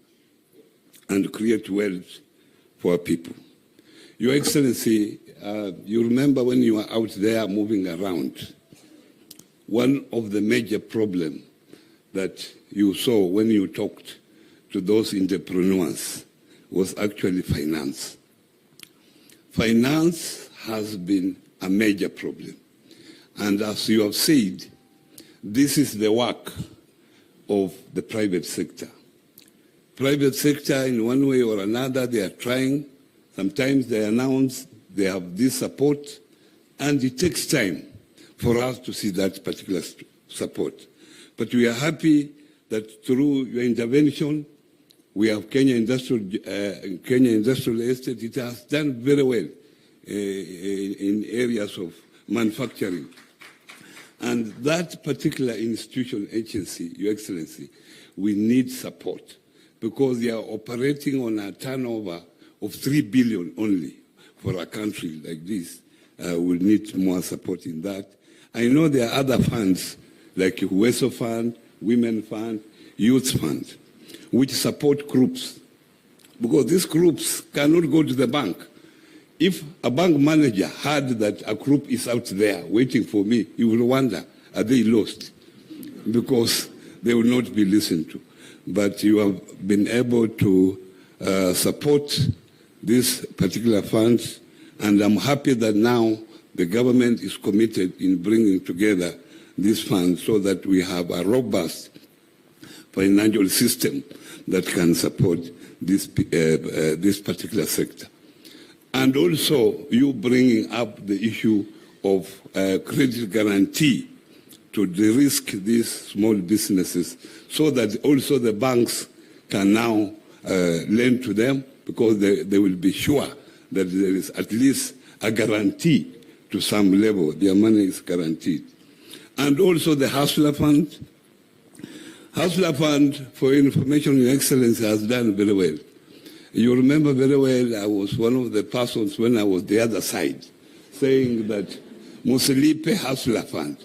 and create wealth for our people. Your Excellency, you remember when you were out there moving around, one of the major problems that you saw when you talked to those entrepreneurs was actually finance. Finance has been a major problem. And as you have said, this is the work of the private sector. Private sector, in one way or another, they are trying. Sometimes they announce they have this support, and it takes time for us to see that particular support. But we are happy that through your intervention, we have Kenya Industrial Estate. It has done very well in areas of manufacturing. And that particular institution agency, Your Excellency, we need support because they are operating on a turnover of 3 billion only for a country like this. We need more support in that. I know there are other funds like Uwezo Fund, Women Fund, Youth Fund, which support groups, because these groups cannot go to the bank. If a bank manager heard that a group is out there waiting for me, he will wonder, are they lost? Because they will not be listened to. But you have been able to support these particular funds, and I'm happy that now the government is committed in bringing together these funds so that we have a robust financial system that can support this particular sector. And also, you bringing up the issue of credit guarantee to de-risk these small businesses so that also the banks can now lend to them, because they will be sure that there is at least a guarantee to some level. Their money is guaranteed. And also the Hustler Fund. Hustler Fund, for information, Your Excellency, has done very well. You remember very well, I was one of the persons when I was the other side, saying that Musilipe Hustler Fund.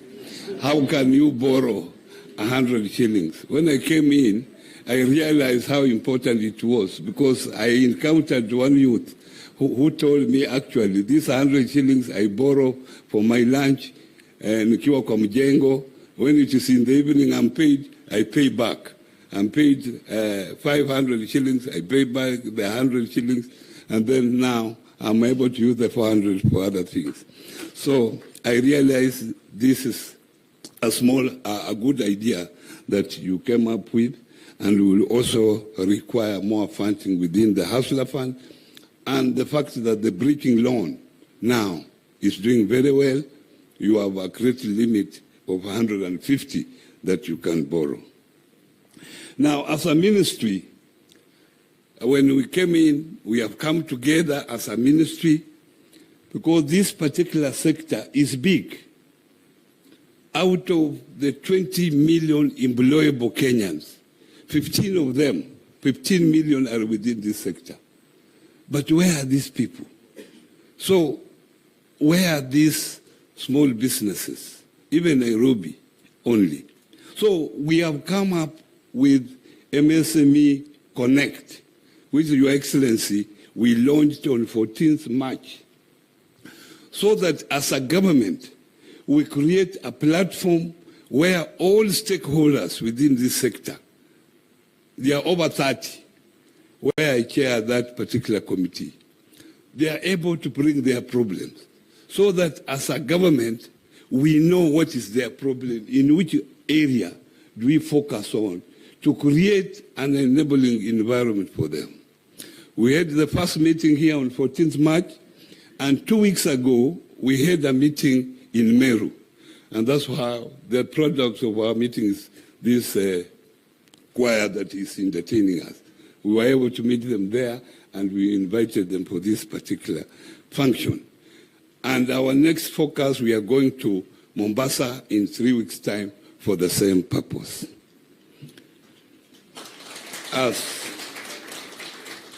How can you borrow 100 shillings? When I came in, I realized how important it was because I encountered one youth who told me, actually, these 100 shillings I borrow for my lunch nikiwa kwa mjengo. When it is in the evening I'm paid, I pay back. I'm paid 500 shillings, I pay back the 100 shillings, and then now I'm able to use the 400 for other things. So I realized this is a good idea that you came up with, and will also require more funding within the Hustler Fund. And the fact that the bridging loan now is doing very well, you have a credit limit of 150 that you can borrow. Now, as a ministry, when we came in, we have come together as a ministry because this particular sector is big. Out of the 20 million employable Kenyans, 15 of them, 15 million are within this sector. But where are these people? So where are these small businesses? Even Nairobi only. So we have come up with MSME Connect, which, Your Excellency, we launched on 14th March, so that as a government, we create a platform where all stakeholders within this sector, there are over 30, where I chair that particular committee, they are able to bring their problems, so that as a government, we know what is their problem, in which area do we focus on, to create an enabling environment for them. We had the first meeting here on 14th March, and 2 weeks ago, we had a meeting in Meru. And that's how the product of our meeting is this choir that is entertaining us. We were able to meet them there, and we invited them for this particular function. And our next focus, we are going to Mombasa in 3 weeks' time for the same purpose.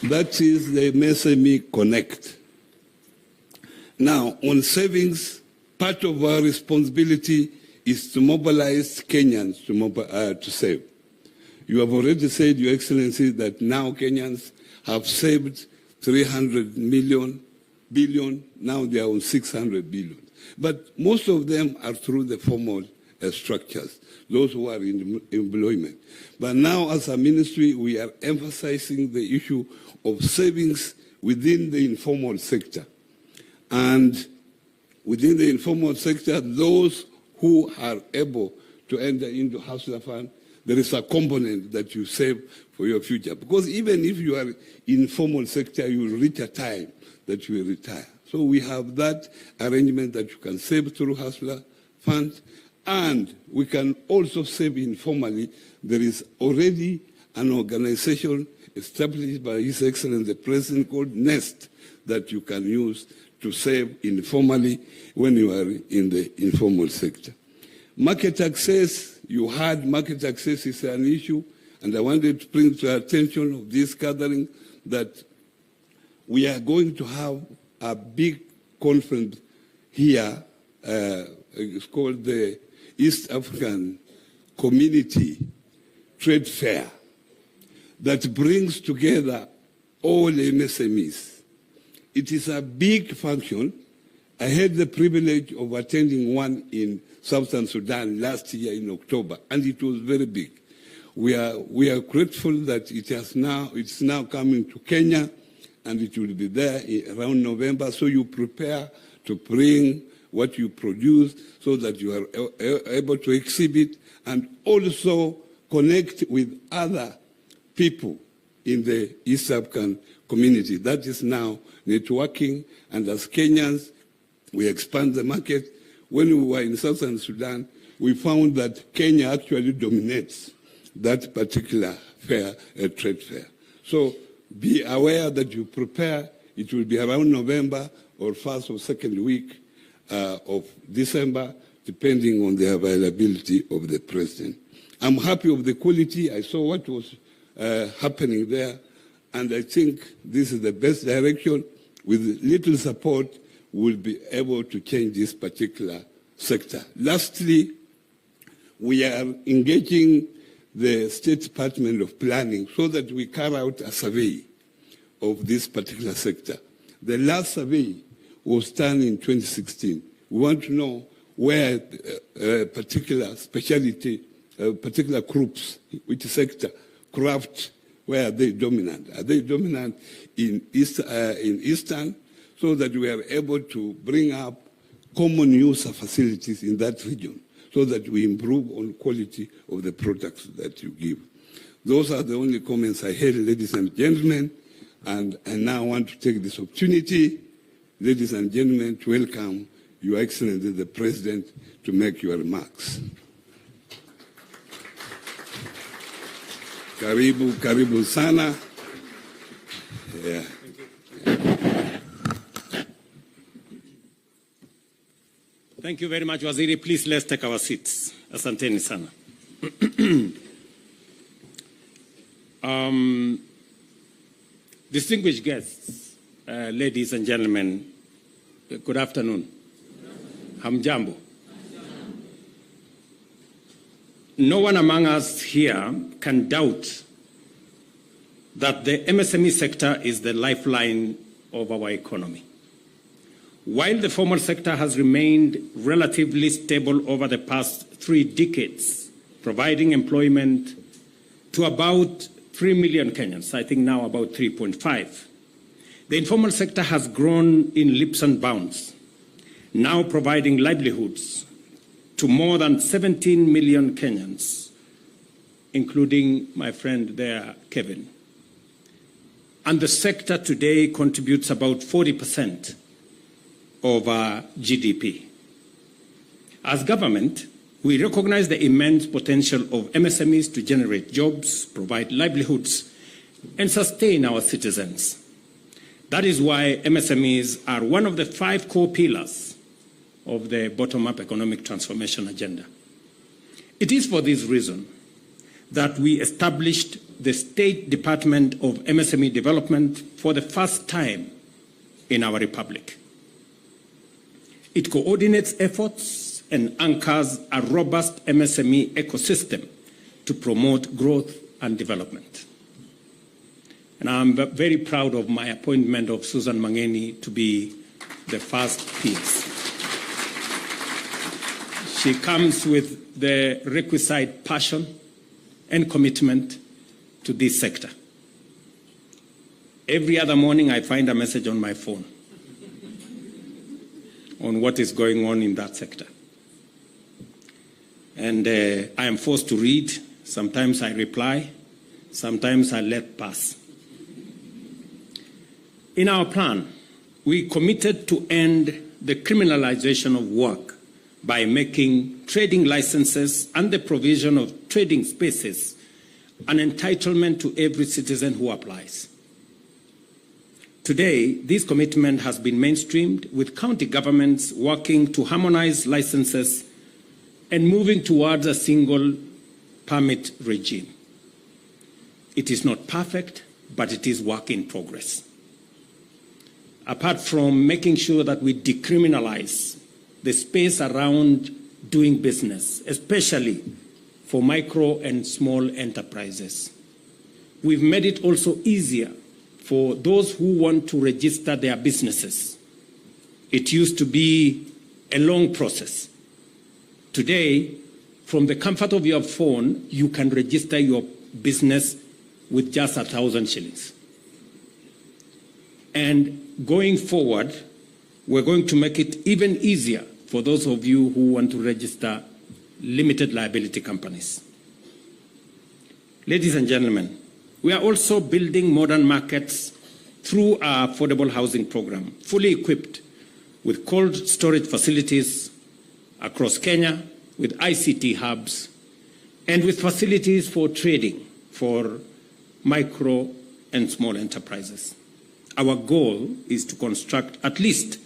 That is the MSME Connect. Now, on savings, part of our responsibility is to mobilize Kenyans to save. You have already said, Your Excellency, that now Kenyans have saved 300 billion, now they are on 600 billion. But most of them are through the formal structures, those who are in employment. But now as a ministry, we are emphasizing the issue of savings within the informal sector. And within the informal sector, those who are able to enter into Hustler Fund, there is a component that you save for your future. Because even if you are in formal sector, you will reach a time that you will retire. So we have that arrangement that you can save through Hustler Fund, and we can also save informally. There is already an organization established by His Excellency the President called NEST that you can use to save informally when you are in the informal sector. Market access, you heard market access is an issue, and I wanted to bring to the attention of this gathering that we are going to have a big conference here. It's called the East African Community Trade Fair that brings together all MSMEs. It is a big function. I had the privilege of attending one in Southern Sudan last year in October, and it was very big. We are grateful that it's now coming to Kenya, and it will be there around November. So you prepare to bring what you produce so that you are able to exhibit and also connect with other people in the East African community. That is now networking, and as Kenyans, we expand the market. When we were in Southern Sudan, we found that Kenya actually dominates that particular fair, trade fair. So be aware that you prepare. It will be around November or first or second week of December, depending on the availability of the president. I'm happy of the quality. I saw what was happening there, and I think this is the best direction. With little support, will be able to change this particular sector. Lastly, we are engaging the State Department of Planning so that we carry out a survey of this particular sector. The last survey was done in 2016. We want to know where particular specialty, particular groups, which sector, craft, where are they dominant? Are they dominant in Eastern, so that we are able to bring up common user facilities in that region, so that we improve on quality of the products that you give. Those are the only comments I had, ladies and gentlemen, and I now want to take this opportunity, ladies and gentlemen, to welcome Your Excellency the President to make your remarks. Karibu, karibu sana. Yeah. Thank you very much, Waziri. Please, let's take our seats. Asanteni sana. Distinguished guests, ladies and gentlemen, good afternoon. Hamjambo. No one among us here can doubt that the MSME sector is the lifeline of our economy. While the formal sector has remained relatively stable over the past 3 decades, providing employment to about 3 million Kenyans, I think now about 3.5, the informal sector has grown in leaps and bounds, now providing livelihoods to more than 17 million Kenyans, including my friend there, Kevin. And the sector today contributes about 40% of our GDP. As government, we recognize the immense potential of MSMEs to generate jobs, provide livelihoods, and sustain our citizens. That is why MSMEs are one of the 5 core pillars of the bottom-up economic transformation agenda. It is for this reason that we established the State Department of MSME Development for the first time in our republic. It coordinates efforts and anchors a robust MSME ecosystem to promote growth and development. And I'm very proud of my appointment of Susan Mangeni to be the first PS. She comes with the requisite passion and commitment to this sector. Every other morning I find a message on my phone on what is going on in that sector. And I am forced to read. Sometimes I reply, sometimes I let pass. In our plan, we committed to end the criminalization of work by making trading licenses and the provision of trading spaces an entitlement to every citizen who applies. Today, this commitment has been mainstreamed, with county governments working to harmonize licenses and moving towards a single permit regime. It is not perfect, but it is work in progress. Apart from making sure that we decriminalize the space around doing business, especially for micro and small enterprises, we've made it also easier for those who want to register their businesses. It used to be a long process. Today, from the comfort of your phone, you can register your business with just 1,000 shillings. And going forward, we're going to make it even easier for those of you who want to register limited liability companies. Ladies and gentlemen, we are also building modern markets through our affordable housing program, fully equipped with cold storage facilities across Kenya, with ICT hubs, and with facilities for trading for micro and small enterprises. Our goal is to construct at least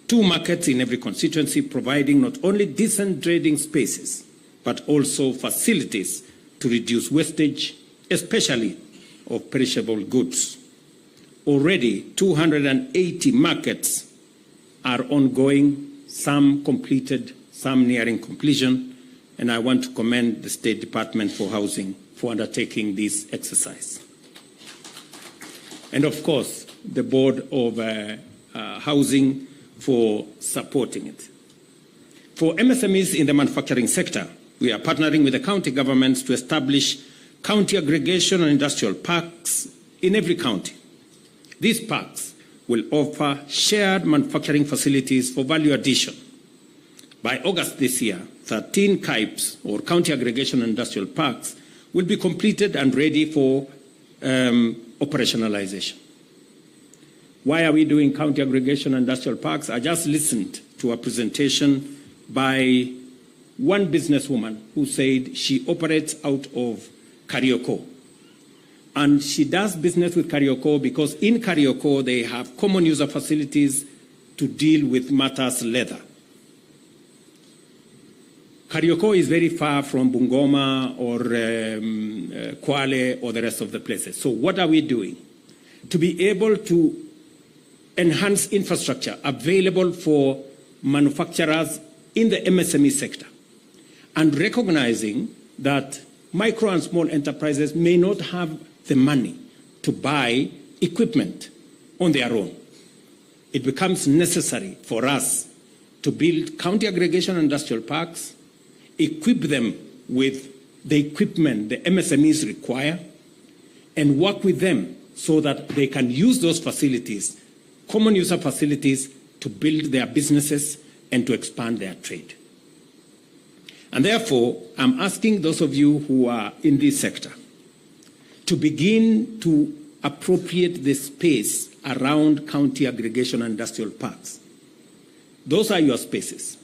2 markets in every constituency, providing not only decent trading spaces, but also facilities to reduce wastage, especially of perishable goods. Already, 280 markets are ongoing, some completed, some nearing completion, and I want to commend the State Department for Housing for undertaking this exercise. And of course, the Board of Housing for supporting it. For MSMEs in the manufacturing sector, we are partnering with the county governments to establish county aggregation and industrial parks in every county. These parks will offer shared manufacturing facilities for value addition. By August this year, 13 KICCs, or County Aggregation and Industrial Parks, will be completed and ready for operationalization. Why are we doing county aggregation and industrial parks? I just listened to a presentation by one businesswoman who said she operates out of Karioko. And she does business with Karioko because in Karioko they have common user facilities to deal with matters leather. Karioko is very far from Bungoma or Kwale or the rest of the places. So what are we doing? To be able to enhance infrastructure available for manufacturers in the MSME sector, and recognizing that micro and small enterprises may not have the money to buy equipment on their own. It becomes necessary for us to build county aggregation and industrial parks, equip them with the equipment the MSMEs require, and work with them so that they can use those facilities, common user facilities, to build their businesses and to expand their trade. And therefore, I'm asking those of you who are in this sector to begin to appropriate the space around county aggregation and industrial parks. Those are your spaces.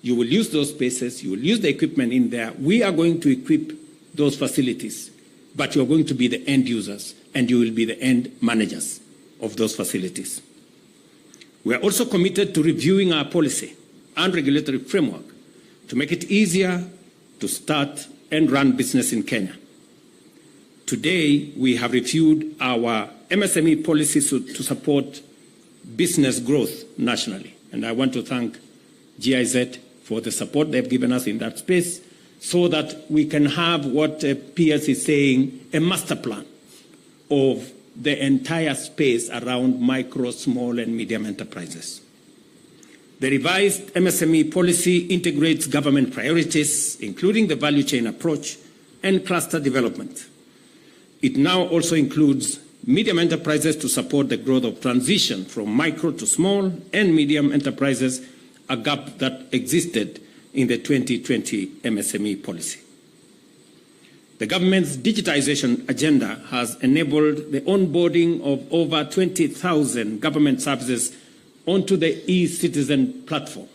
You will use those spaces, you will use the equipment in there. We are going to equip those facilities, but you're going to be the end users and you will be the end managers of those facilities. We are also committed to reviewing our policy and regulatory framework to make it easier to start and run business in Kenya. Today, we have reviewed our MSME policies to support business growth nationally. And I want to thank GIZ for the support they've given us in that space so that we can have what PS is saying, a master plan of the entire space around micro, small, and medium enterprises. The revised MSME policy integrates government priorities, including the value chain approach and cluster development. It now also includes medium enterprises to support the growth of transition from micro to small and medium enterprises, a gap that existed in the 2020 MSME policy. The government's digitization agenda has enabled the onboarding of over 20,000 government services onto the e-citizen platform,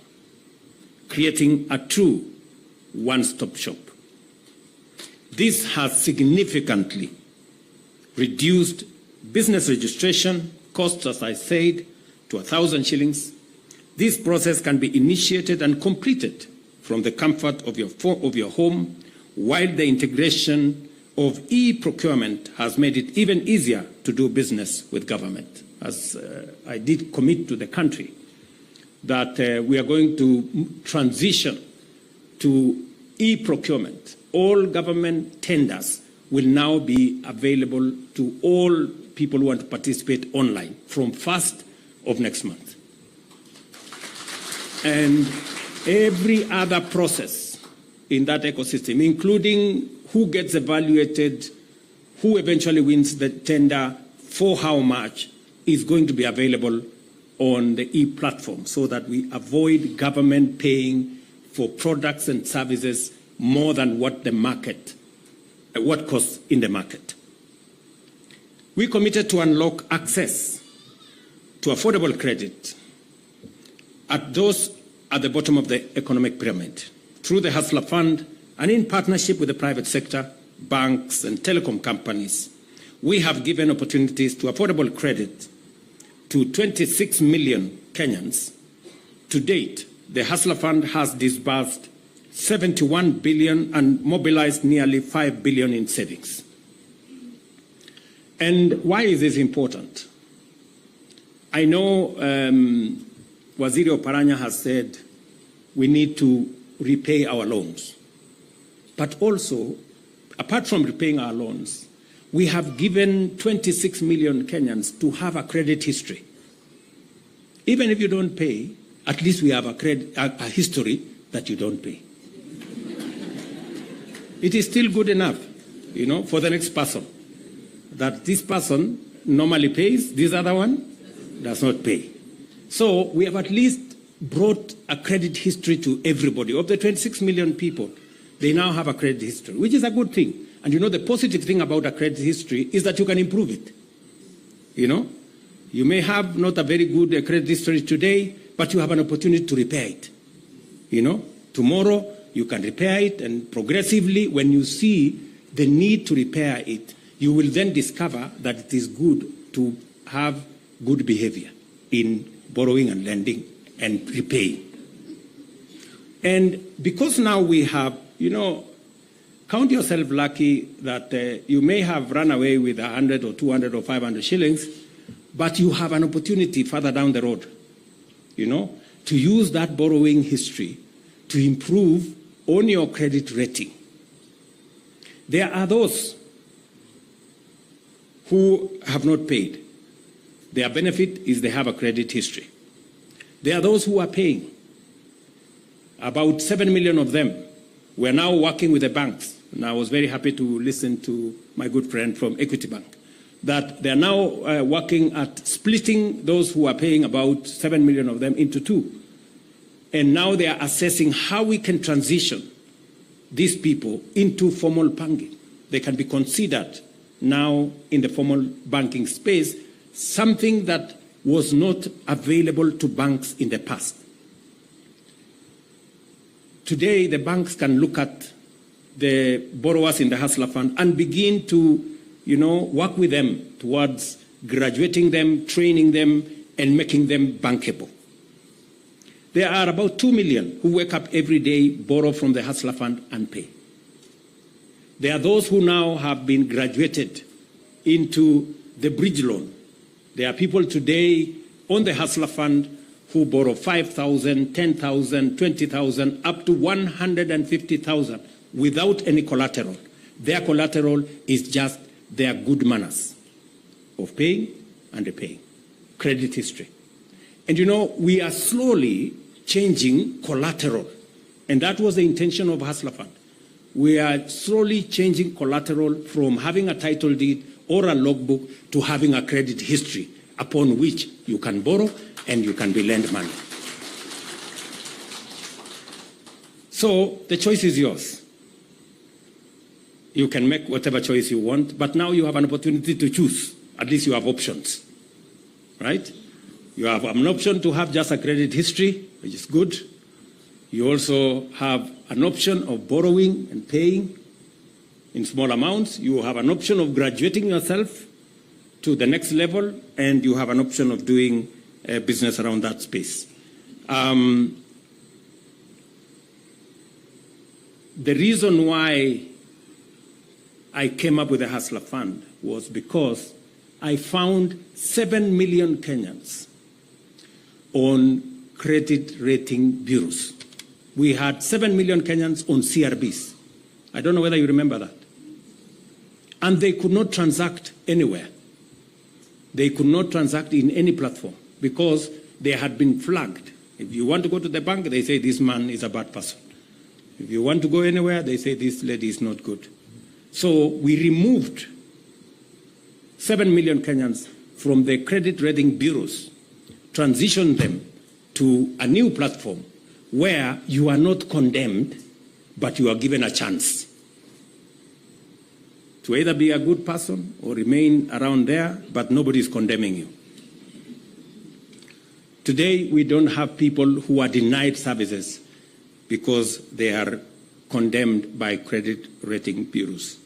creating a true one-stop shop. This has significantly reduced business registration costs, as I said, to 1,000 shillings. This process can be initiated and completed from the comfort of your home, while the integration of e-procurement has made it even easier to do business with government. As I did commit to the country that we are going to transition to e-procurement. All government tenders will now be available to all people who want to participate online from 1st of next month. And every other process in that ecosystem, including who gets evaluated, who eventually wins the tender, for how much, is going to be available on the e-platform so that we avoid government paying for products and services more than what costs in the market. We committed to unlock access to affordable credit at those at the bottom of the economic pyramid through the Hustler Fund and in partnership with the private sector, banks and telecom companies. We have given opportunities to affordable credit to 26 million Kenyans. To date, the Hustler Fund has disbursed 71 billion and mobilized nearly 5 billion in savings. And why is this important? I know Waziri Oparanya has said we need to repay our loans. But also, apart from repaying our loans, we have given 26 million Kenyans to have a credit history. Even if you don't pay, at least we have a history that you don't pay. It is still good enough, you know, for the next person, that this person normally pays, this other one does not pay. So we have at least brought a credit history to everybody. Of the 26 million people, they now have a credit history, which is a good thing. And you know, the positive thing about a credit history is that you can improve it. You know, you may have not a very good credit history today, but you have an opportunity to repair it. You know, tomorrow you can repair it, and progressively, when you see the need to repair it, you will then discover that it is good to have good behavior in borrowing and lending and repaying. And because now we have, you know, count yourself lucky that you may have run away with 100 or 200 or 500 shillings, but you have an opportunity further down the road, you know, to use that borrowing history to improve on your credit rating. There are those who have not paid. Their benefit is they have a credit history. There are those who are paying. About 7 million of them were now working with the banks. And I was very happy to listen to my good friend from Equity Bank, that they are now working at splitting those who are paying, about 7 million of them, into two. And now they are assessing how we can transition these people into formal banking. They can be considered now in the formal banking space, something that was not available to banks in the past. Today, the banks can look at the borrowers in the Hustler Fund and begin to, you know, work with them towards graduating them, training them, and making them bankable. There are about 2 million who wake up every day, borrow from the Hustler Fund, and pay. There are those who now have been graduated into the bridge loan. There are people today on the Hustler Fund who borrow 5,000, 10,000, 20,000, up to 150,000 without any collateral. Their collateral is just their good manners of paying and repaying, credit history. And you know, we are slowly changing collateral. And that was the intention of Hustler Fund. We are slowly changing collateral from having a title deed or a logbook to having a credit history upon which you can borrow and you can be lent money. So the choice is yours. You can make whatever choice you want, but now you have an opportunity to choose. At least you have options, right? You have an option to have just a credit history, which is good. You also have an option of borrowing and paying in small amounts. You have an option of graduating yourself to the next level, and you have an option of doing business around that space. The reason why I came up with the Hustler Fund was because I found 7 million Kenyans on credit rating bureaus. We had 7 million Kenyans on CRBs. I don't know whether you remember that. And they could not transact anywhere. They could not transact in any platform because they had been flagged. If you want to go to the bank, they say this man is a bad person. If you want to go anywhere, they say this lady is not good. So we removed 7 million Kenyans from the credit rating bureaus, transitioned them to a new platform where you are not condemned, but you are given a chance to either be a good person or remain around there, but nobody is condemning you. Today, we don't have people who are denied services because they are condemned by credit rating bureaus,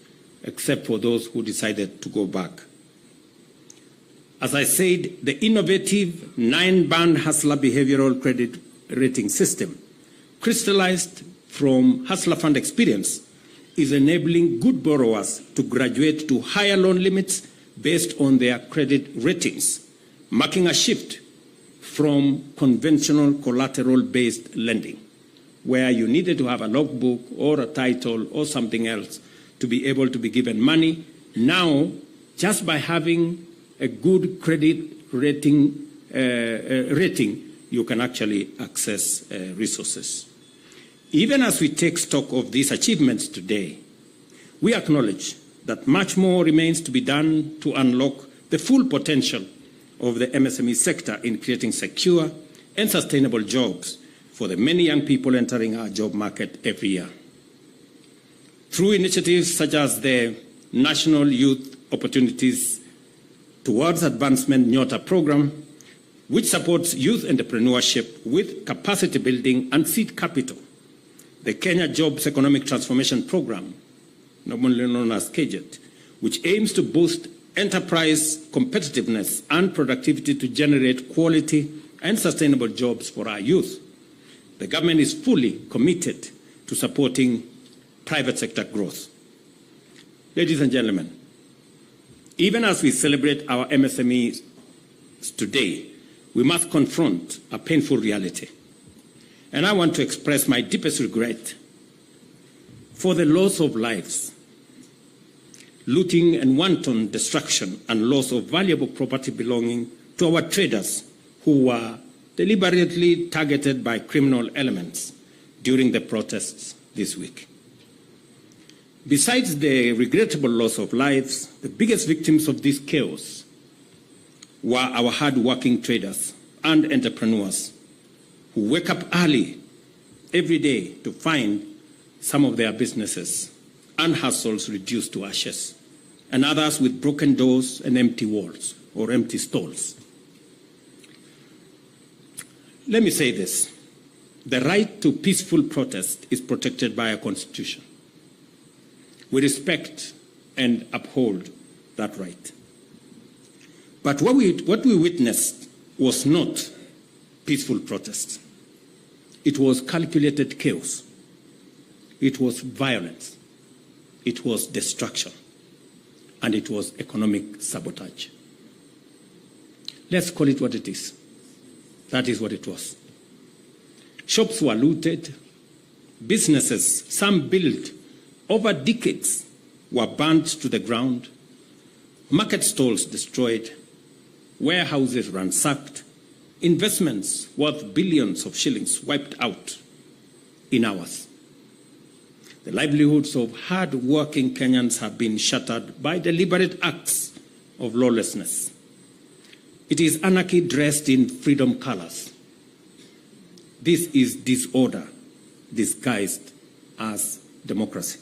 except for those who decided to go back. As I said, the innovative 9-band Hustler behavioral credit rating system, crystallized from Hustler Fund experience, is enabling good borrowers to graduate to higher loan limits based on their credit ratings, marking a shift from conventional collateral-based lending, where you needed to have a logbook or a title or something else to be able to be given money. Now, just by having a good credit rating, you can actually access resources. Even as we take stock of these achievements today, we acknowledge that much more remains to be done to unlock the full potential of the MSME sector in creating secure and sustainable jobs for the many young people entering our job market every year. Through initiatives such as the National Youth Opportunities Towards Advancement Nyota program, which supports youth entrepreneurship with capacity building and seed capital, the Kenya Jobs Economic Transformation Program, normally known as KJET, which aims to boost enterprise competitiveness and productivity to generate quality and sustainable jobs for our youth. The government is fully committed to supporting private sector growth. Ladies and gentlemen, even as we celebrate our MSMEs today, we must confront a painful reality. And I want to express my deepest regret for the loss of lives, looting and wanton destruction and loss of valuable property belonging to our traders who were deliberately targeted by criminal elements during the protests this week. Besides the regrettable loss of lives, the biggest victims of this chaos were our hard-working traders and entrepreneurs who wake up early every day to find some of their businesses and hustles reduced to ashes, and others with broken doors and empty walls or empty stalls. Let me say this. The right to peaceful protest is protected by our Constitution. We respect and uphold that right. But what we witnessed was not peaceful protest. It was calculated chaos. It was violence. It was destruction. And it was economic sabotage. Let's call it what it is. That is what it was. Shops were looted. Businesses, some built over decades, were burnt to the ground. Market stalls destroyed. Warehouses ransacked. Investments worth billions of shillings wiped out in hours. The livelihoods of hard-working Kenyans have been shattered by deliberate acts of lawlessness. It is anarchy dressed in freedom colors. This is disorder disguised as democracy.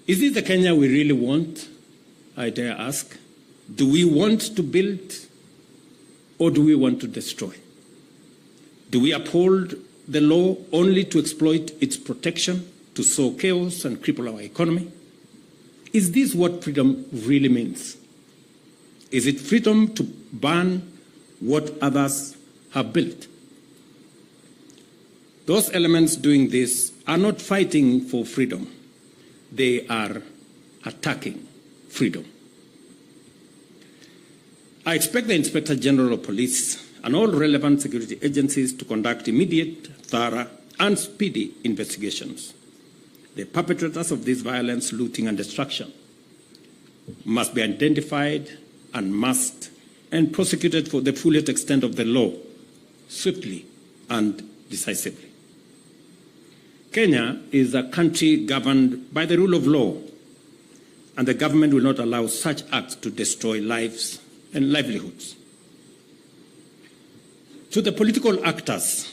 Is this the Kenya we really want? I dare ask. Do we want to build or do we want to destroy? Do we uphold the law only to exploit its protection, to sow chaos and cripple our economy? Is this what freedom really means? Is it freedom to ban what others have built? Those elements doing this are not fighting for freedom. They are attacking freedom. I expect the Inspector General of Police and all relevant security agencies to conduct immediate, thorough, and speedy investigations. The perpetrators of this violence, looting, and destruction must be identified and prosecuted for the fullest extent of the law, swiftly and decisively. Kenya is a country governed by the rule of law, and the government will not allow such acts to destroy lives and livelihoods. To the political actors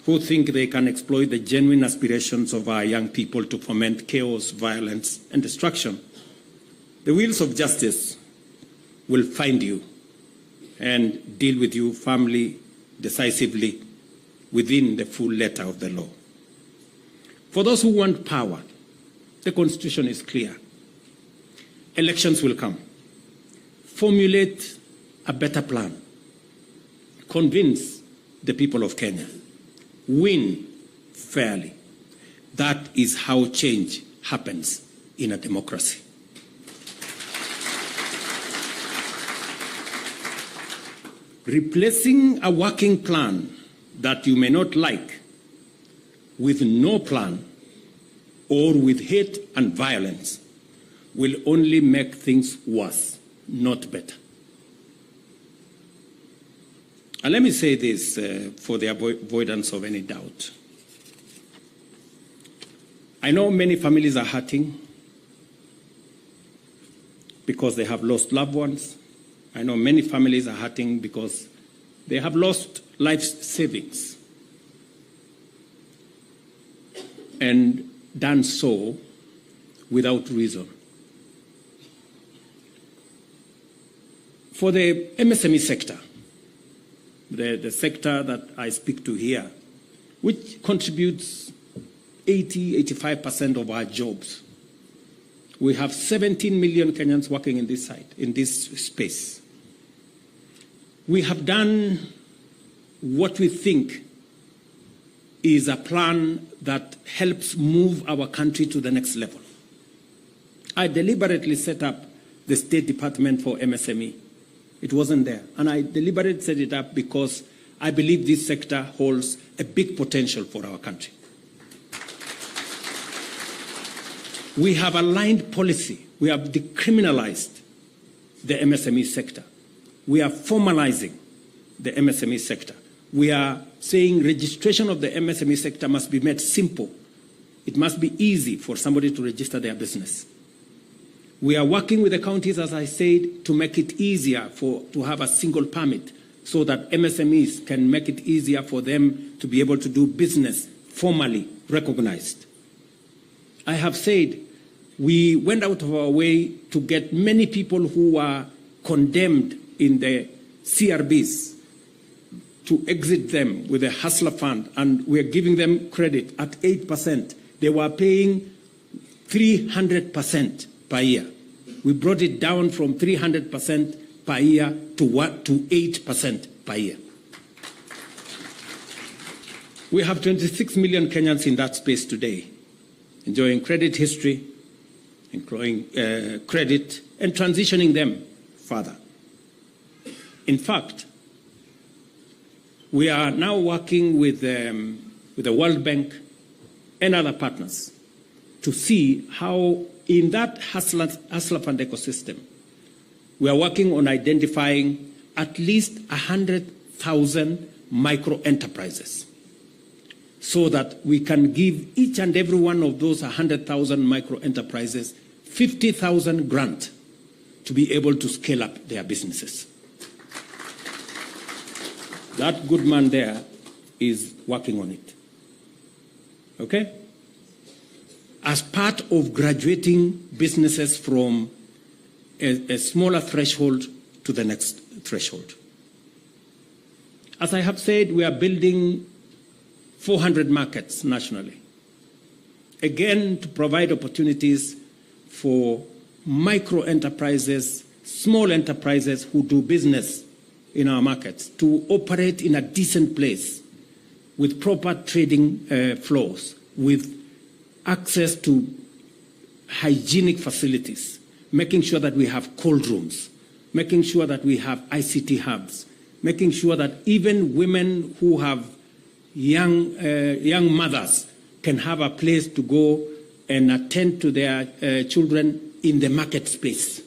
who think they can exploit the genuine aspirations of our young people to foment chaos, violence, and destruction, the wheels of justice will find you and deal with you firmly, decisively, within the full letter of the law. For those who want power, the Constitution is clear. Elections will come. Formulate a better plan. Convince the people of Kenya. Win fairly. That is how change happens in a democracy. Replacing a working plan that you may not like with no plan or with hate and violence will only make things worse, not better. And let me say this for the avoidance of any doubt. I know many families are hurting because they have lost loved ones. I know many families are hurting because they have lost life savings and done so without reason. For the MSME sector, the sector that I speak to here, which contributes 85% of our jobs, we have 17 million Kenyans working in this site, in this space. We have done what we think is a plan that helps move our country to the next level. I deliberately set up the State Department for MSME. It wasn't there. And I deliberately set it up because I believe this sector holds a big potential for our country. We have aligned policy. We have decriminalized the MSME sector. We are formalizing the MSME sector. We are saying registration of the MSME sector must be made simple. It must be easy for somebody to register their business. We are working with the counties, as I said, to make it easier to have a single permit so that MSMEs can make it easier for them to be able to do business formally recognized. I have said we went out of our way to get many people who were condemned in the CRBs to exit them with a hustler fund, and we're giving them credit at 8%. They were paying 300% per year. We brought it down from 300% per year to 8% per year. We have 26 million Kenyans in that space today, enjoying credit history, enjoying credit, and transitioning them further. In fact, we are now working with the World Bank and other partners to see how in that hustler fund ecosystem, we are working on identifying at least 100,000 micro enterprises so that we can give each and every one of those 100,000 micro enterprises 50,000 grant to be able to scale up their businesses. That good man there is working on it. Okay? As part of graduating businesses from a smaller threshold to the next threshold. As I have said, we are building 400 markets nationally. Again, to provide opportunities for micro enterprises, small enterprises who do business in our markets to operate in a decent place with proper trading flows, with access to hygienic facilities, making sure that we have cold rooms, making sure that we have ICT hubs, making sure that even women who have young mothers can have a place to go and attend to their children in the market space.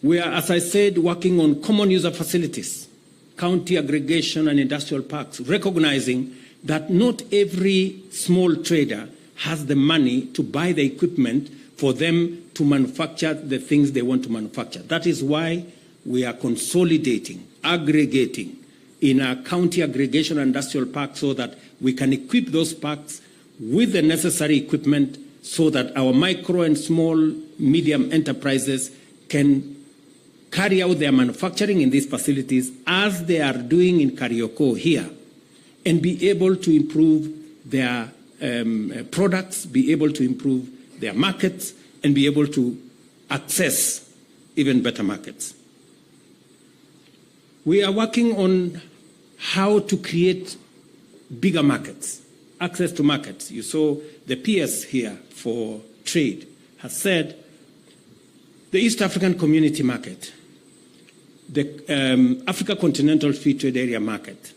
We are, as I said, working on common user facilities, county aggregation and industrial parks, recognizing that not every small trader has the money to buy the equipment for them to manufacture the things they want to manufacture. That is why we are consolidating, aggregating in a county aggregation and industrial park so that we can equip those parks with the necessary equipment so that our micro and small, medium enterprises can carry out their manufacturing in these facilities as they are doing in Karioko here and be able to improve their products, be able to improve their markets, and be able to access even better markets. We are working on how to create bigger markets, access to markets. You saw the PS here for trade has said The East African Community Market, the Africa Continental Free Trade Area Market.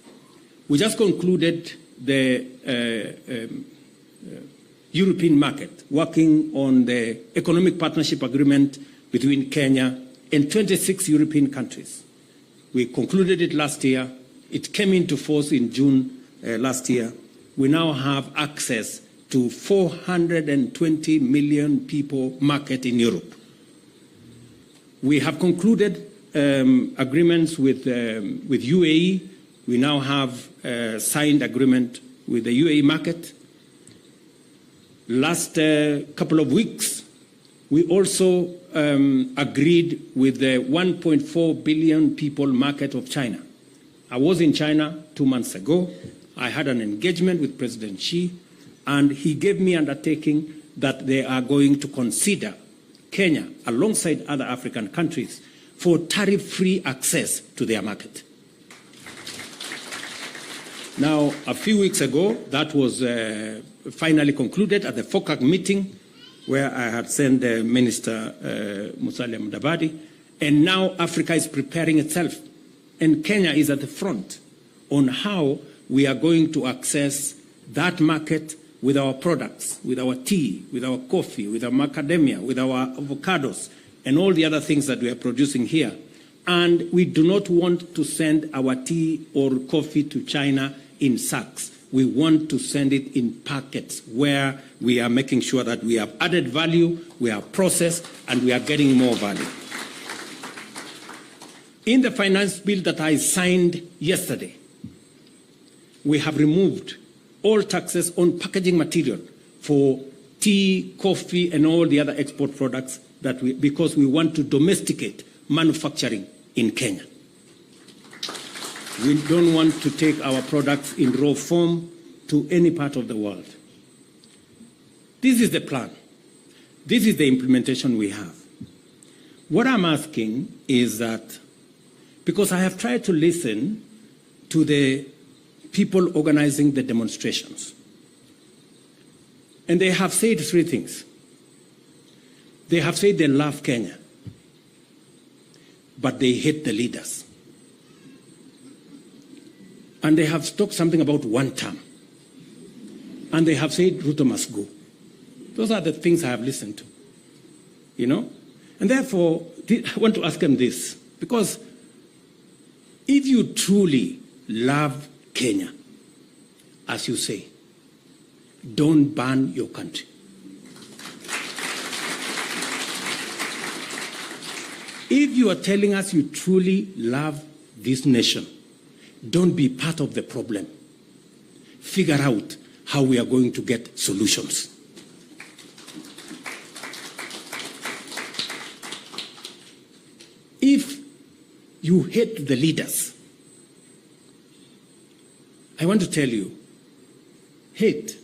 We just concluded the European market, working on the Economic Partnership Agreement between Kenya and 26 European countries. We concluded it last year. It came into force in June last year. We now have access to 420 million people market in Europe. We have concluded agreements with UAE. We now have signed agreement with the UAE market. Last couple of weeks, we also agreed with the 1.4 billion people market of China. I was in China 2 months ago. I had an engagement with President Xi, and he gave me undertaking that they are going to consider Kenya, alongside other African countries, for tariff-free access to their market. Now, a few weeks ago, that was finally concluded at the FOCAC meeting, where I had sent Minister Musalia Mudavadi, and now Africa is preparing itself, and Kenya is at the front on how we are going to access that market with our products, with our tea, with our coffee, with our macadamia, with our avocados, and all the other things that we are producing here. And we do not want to send our tea or coffee to China in sacks. We want to send it in packets where we are making sure that we have added value, we are processed, and we are getting more value. In the finance bill that I signed yesterday, we have removed all taxes on packaging material for tea, coffee, and all the other export products because we want to domesticate manufacturing in Kenya. We don't want to take our products in raw form to any part of the world. This is the plan. This is the implementation we have. What I'm asking is that, because I have tried to listen to the people organizing the demonstrations, and they have said three things. They have said they love Kenya, but they hate the leaders. And they have talked something about one term. And they have said Ruto must go. Those are the things I have listened to, you know? And therefore, I want to ask them this, because if you truly love Kenya, as you say, don't ban your country. If you are telling us you truly love this nation, don't be part of the problem. Figure out how we are going to get solutions. If you hate the leaders, I want to tell you, hate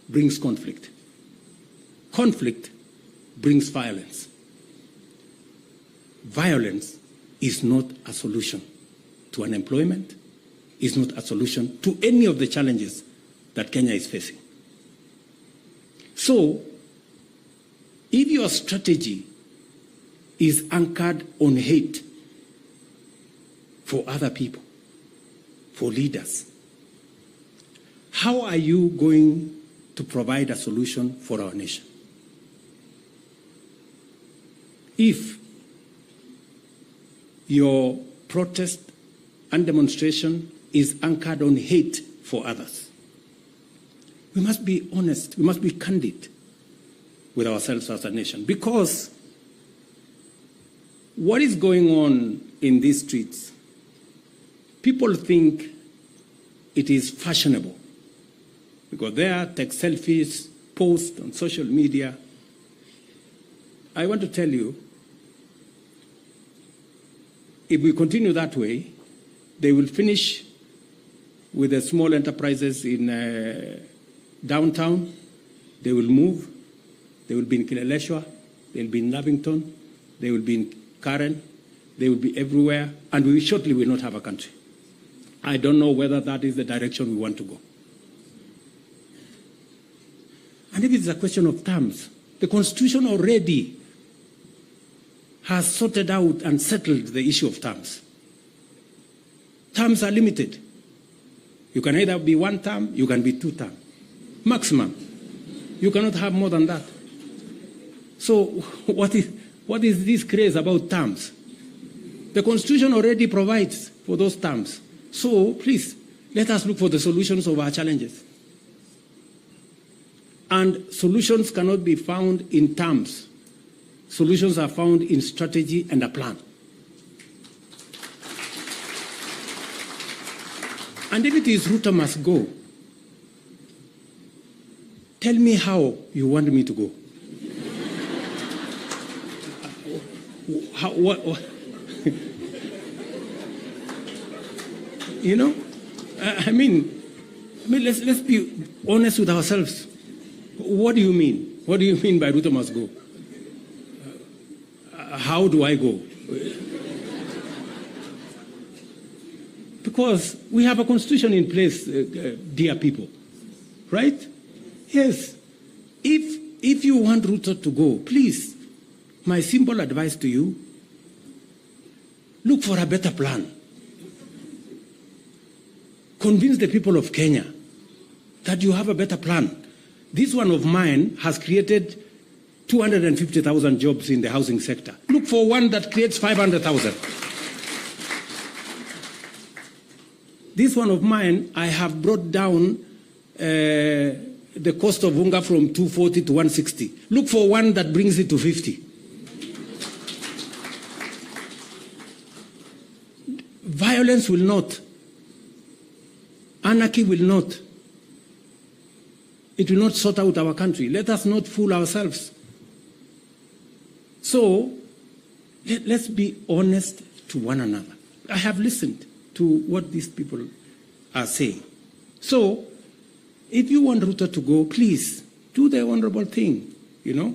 brings conflict. Conflict brings violence. Violence is not a solution to unemployment, is not a solution to any of the challenges that Kenya is facing. So, if your strategy is anchored on hate for other people, for leaders, how are you going to provide a solution for our nation? If your protest and demonstration is anchored on hate for others, we must be honest, we must be candid with ourselves as a nation, because what is going on in these streets, people think it is fashionable. Because there, take selfies, post on social media. I want to tell you, if we continue that way, they will finish with the small enterprises in downtown. They will move. They will be in Kileleshwa. They will be in Lavington. They will be in Karen. They will be everywhere. And we shortly will not have a country. I don't know whether that is the direction we want to go. And if it's a question of terms, the Constitution already has sorted out and settled the issue of terms. Terms are limited. You can either be 1 term, you can be 2 term. Maximum. You cannot have more than that. So what is this craze about terms? The Constitution already provides for those terms. So please, let us look for the solutions of our challenges. And solutions cannot be found in terms. Solutions are found in strategy and a plan. And if it is Ruto must go, tell me how you want me to go. What? You know, I mean, let's be honest with ourselves. What do you mean? What do you mean by Ruto must go? How do I go? Because we have a constitution in place, dear people, right? Yes. If you want Ruto to go, please, my simple advice to you, look for a better plan. Convince the people of Kenya that you have a better plan. This one of mine has created 250,000 jobs in the housing sector. Look for one that creates 500,000. This one of mine, I have brought down the cost of unga from 240 to 160. Look for one that brings it to 50. Violence will not. Anarchy will not. It will not sort out our country. Let us not fool ourselves. So, let's be honest to one another. I have listened to what these people are saying. So, if you want Ruto to go, please, do the honorable thing, you know.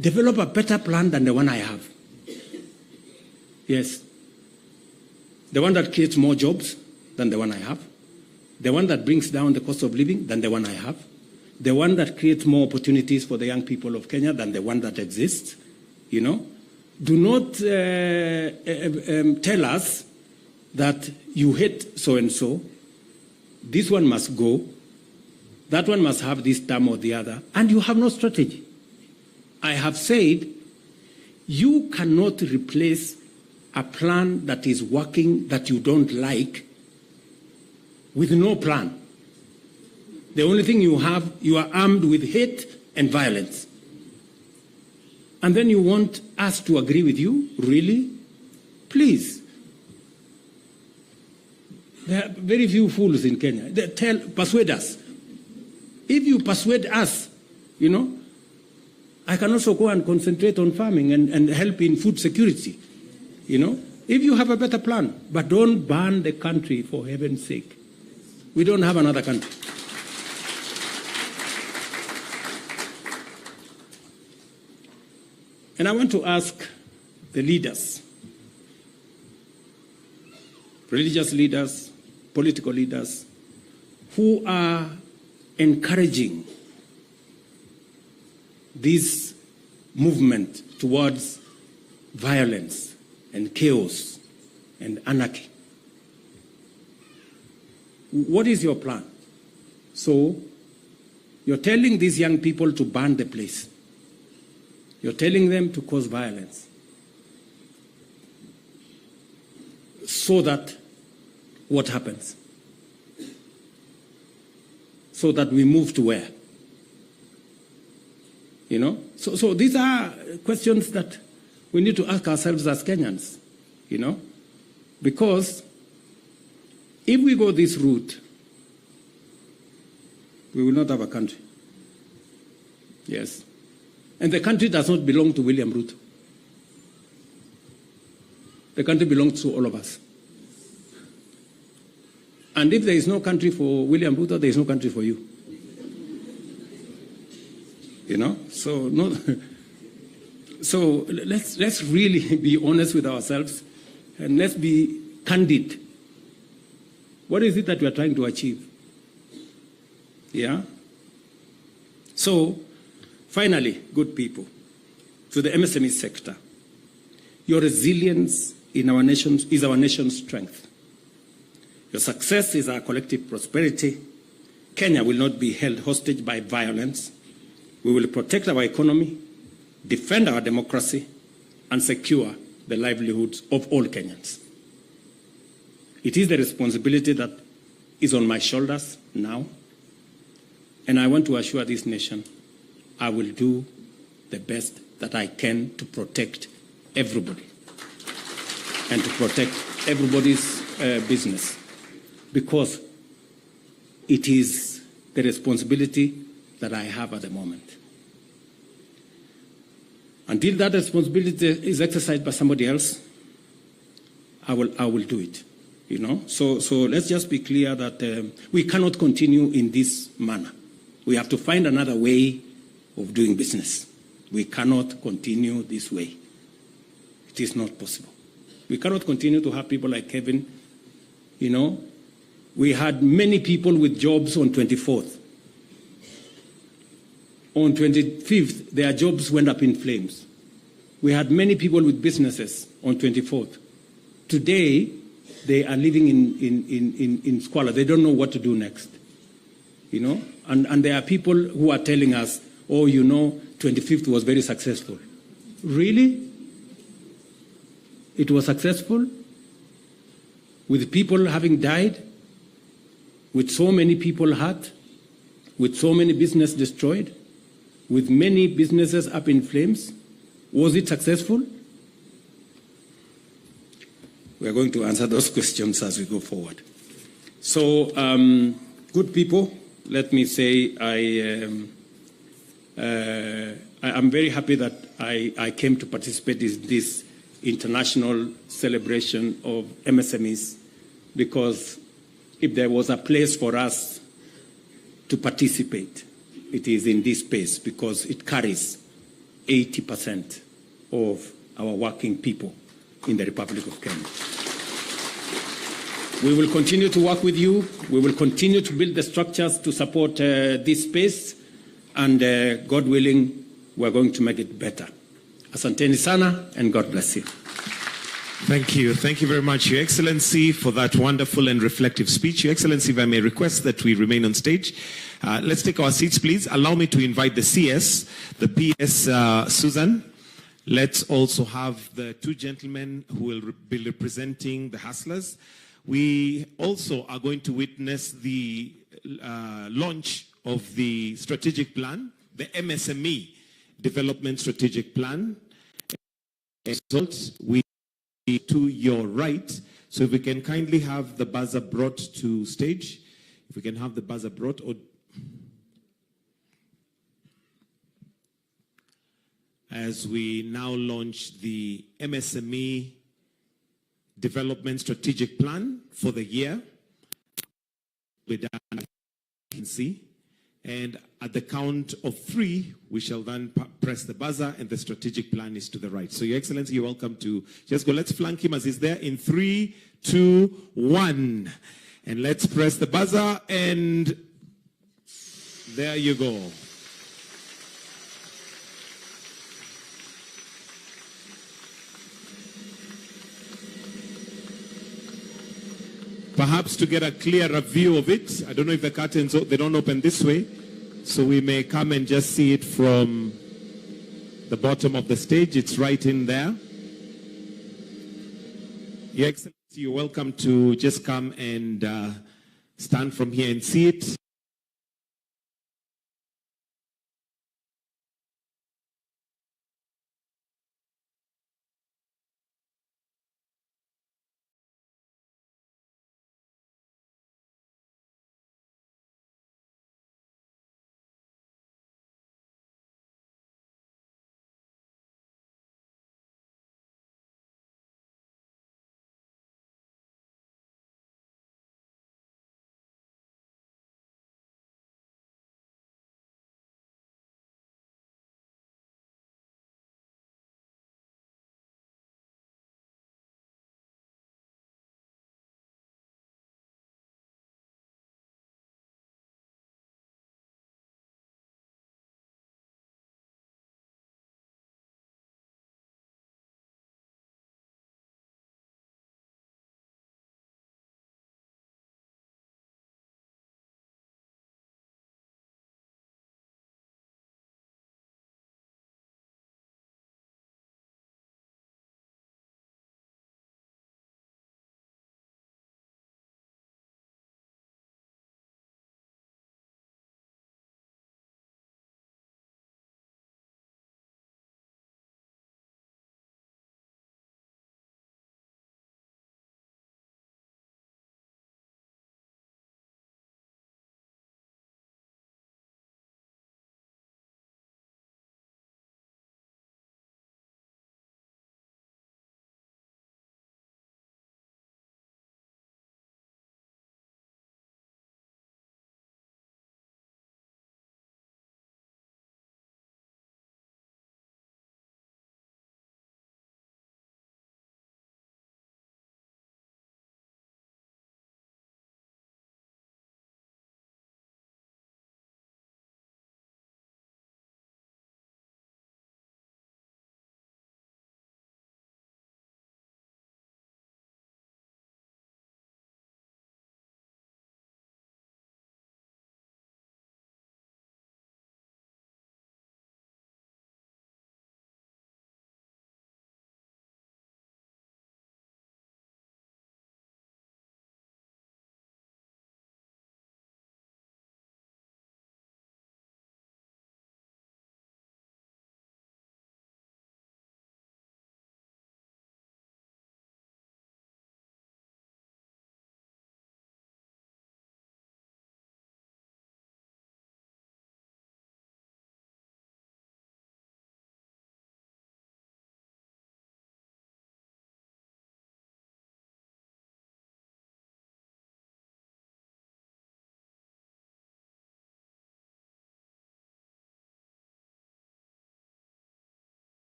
Develop a better plan than the one I have. Yes. The one that creates more jobs than the one I have. The one that brings down the cost of living than the one I have. The one that creates more opportunities for the young people of Kenya than the one that exists. You know, do not tell us that you hate so-and-so. This one must go. That one must have this term or the other. And you have no strategy. I have said you cannot replace a plan that is working that you don't like with no plan. The only thing you have, you are armed with hate and violence. And then you want us to agree with you? Really? Please. There are very few fools in Kenya. Persuade us. If you persuade us, you know, I can also go and concentrate on farming and help in food security, you know, if you have a better plan. But don't ban the country, for heaven's sake. We don't have another country. And I want to ask the leaders, religious leaders, political leaders, who are encouraging this movement towards violence and chaos and anarchy. What is your plan? So, you're telling these young people to burn the place. You're telling them to cause violence. So that what happens? So that we move to where? You know? So these are questions that we need to ask ourselves as Kenyans, you know? Because if we go this route, we will not have a country. Yes. And the country does not belong to William Ruto. The country belongs to all of us. And if there is no country for William Ruto, there is no country for you. You know? So let's really be honest with ourselves and let's be candid. What is it that we are trying to achieve? Yeah? So, finally, good people, to the MSME sector, Your resilience in our nation is our nation's strength. Your success is our collective prosperity. Kenya will not be held hostage by violence. We will protect our economy, defend our democracy, and secure the livelihoods of all Kenyans. It is the responsibility that is on my shoulders now, and I want to assure this nation I will do the best that I can to protect everybody and to protect everybody's business, because it is the responsibility that I have at the moment. Until that responsibility is exercised by somebody else, I will do it. You know, so let's just be clear that we cannot continue in this manner. We have to find another way of doing business. We cannot continue this way. It is not possible. We cannot continue to have people like Kevin. You know, we had many people with jobs on 24th. On 25th, their jobs went up in flames. We had many people with businesses on 24th. Today, they are living in squalor. They don't know what to do next. You know, and there are people who are telling us, oh, you know, 25th was very successful. Really? It was successful? With people having died? With so many people hurt? With so many businesses destroyed? With many businesses up in flames? Was it successful? We are going to answer those questions as we go forward. So, good people, let me say I'm very happy that I came to participate in this international celebration of MSMEs, because if there was a place for us to participate, it is in this space, because it carries 80% of our working people in the Republic of Kenya. We will continue to work with you. We will continue to build the structures to support this space, and God willing, we're going to make it better. Asanteni sana, and God bless you. Thank you. Thank you very much, Your Excellency, for that wonderful and reflective speech. Your Excellency, if I may request that we remain on stage. Let's take our seats, please. Allow me to invite the CS, the PS, Susan. Let's also have the two gentlemen who will be representing the hustlers. We also are going to witness the launch of the strategic plan, the MSME Development Strategic Plan. Results, we to your right. So if we can kindly have the buzzer brought to stage. If we can have the buzzer brought. As we now launch the MSME Development Strategic Plan for the year. You can see. And at the count of 3, we shall then press the buzzer, and the strategic plan is to the right. So, Your Excellency, you're welcome to just go. Let's flank him as he's there in 3, 2, 1. And let's press the buzzer, and there you go. Perhaps to get a clearer view of it, I don't know if the curtains, they don't open this way, so we may come and just see it from the bottom of the stage. It's right in there. Your Excellency, you're welcome to just come and stand from here and see it.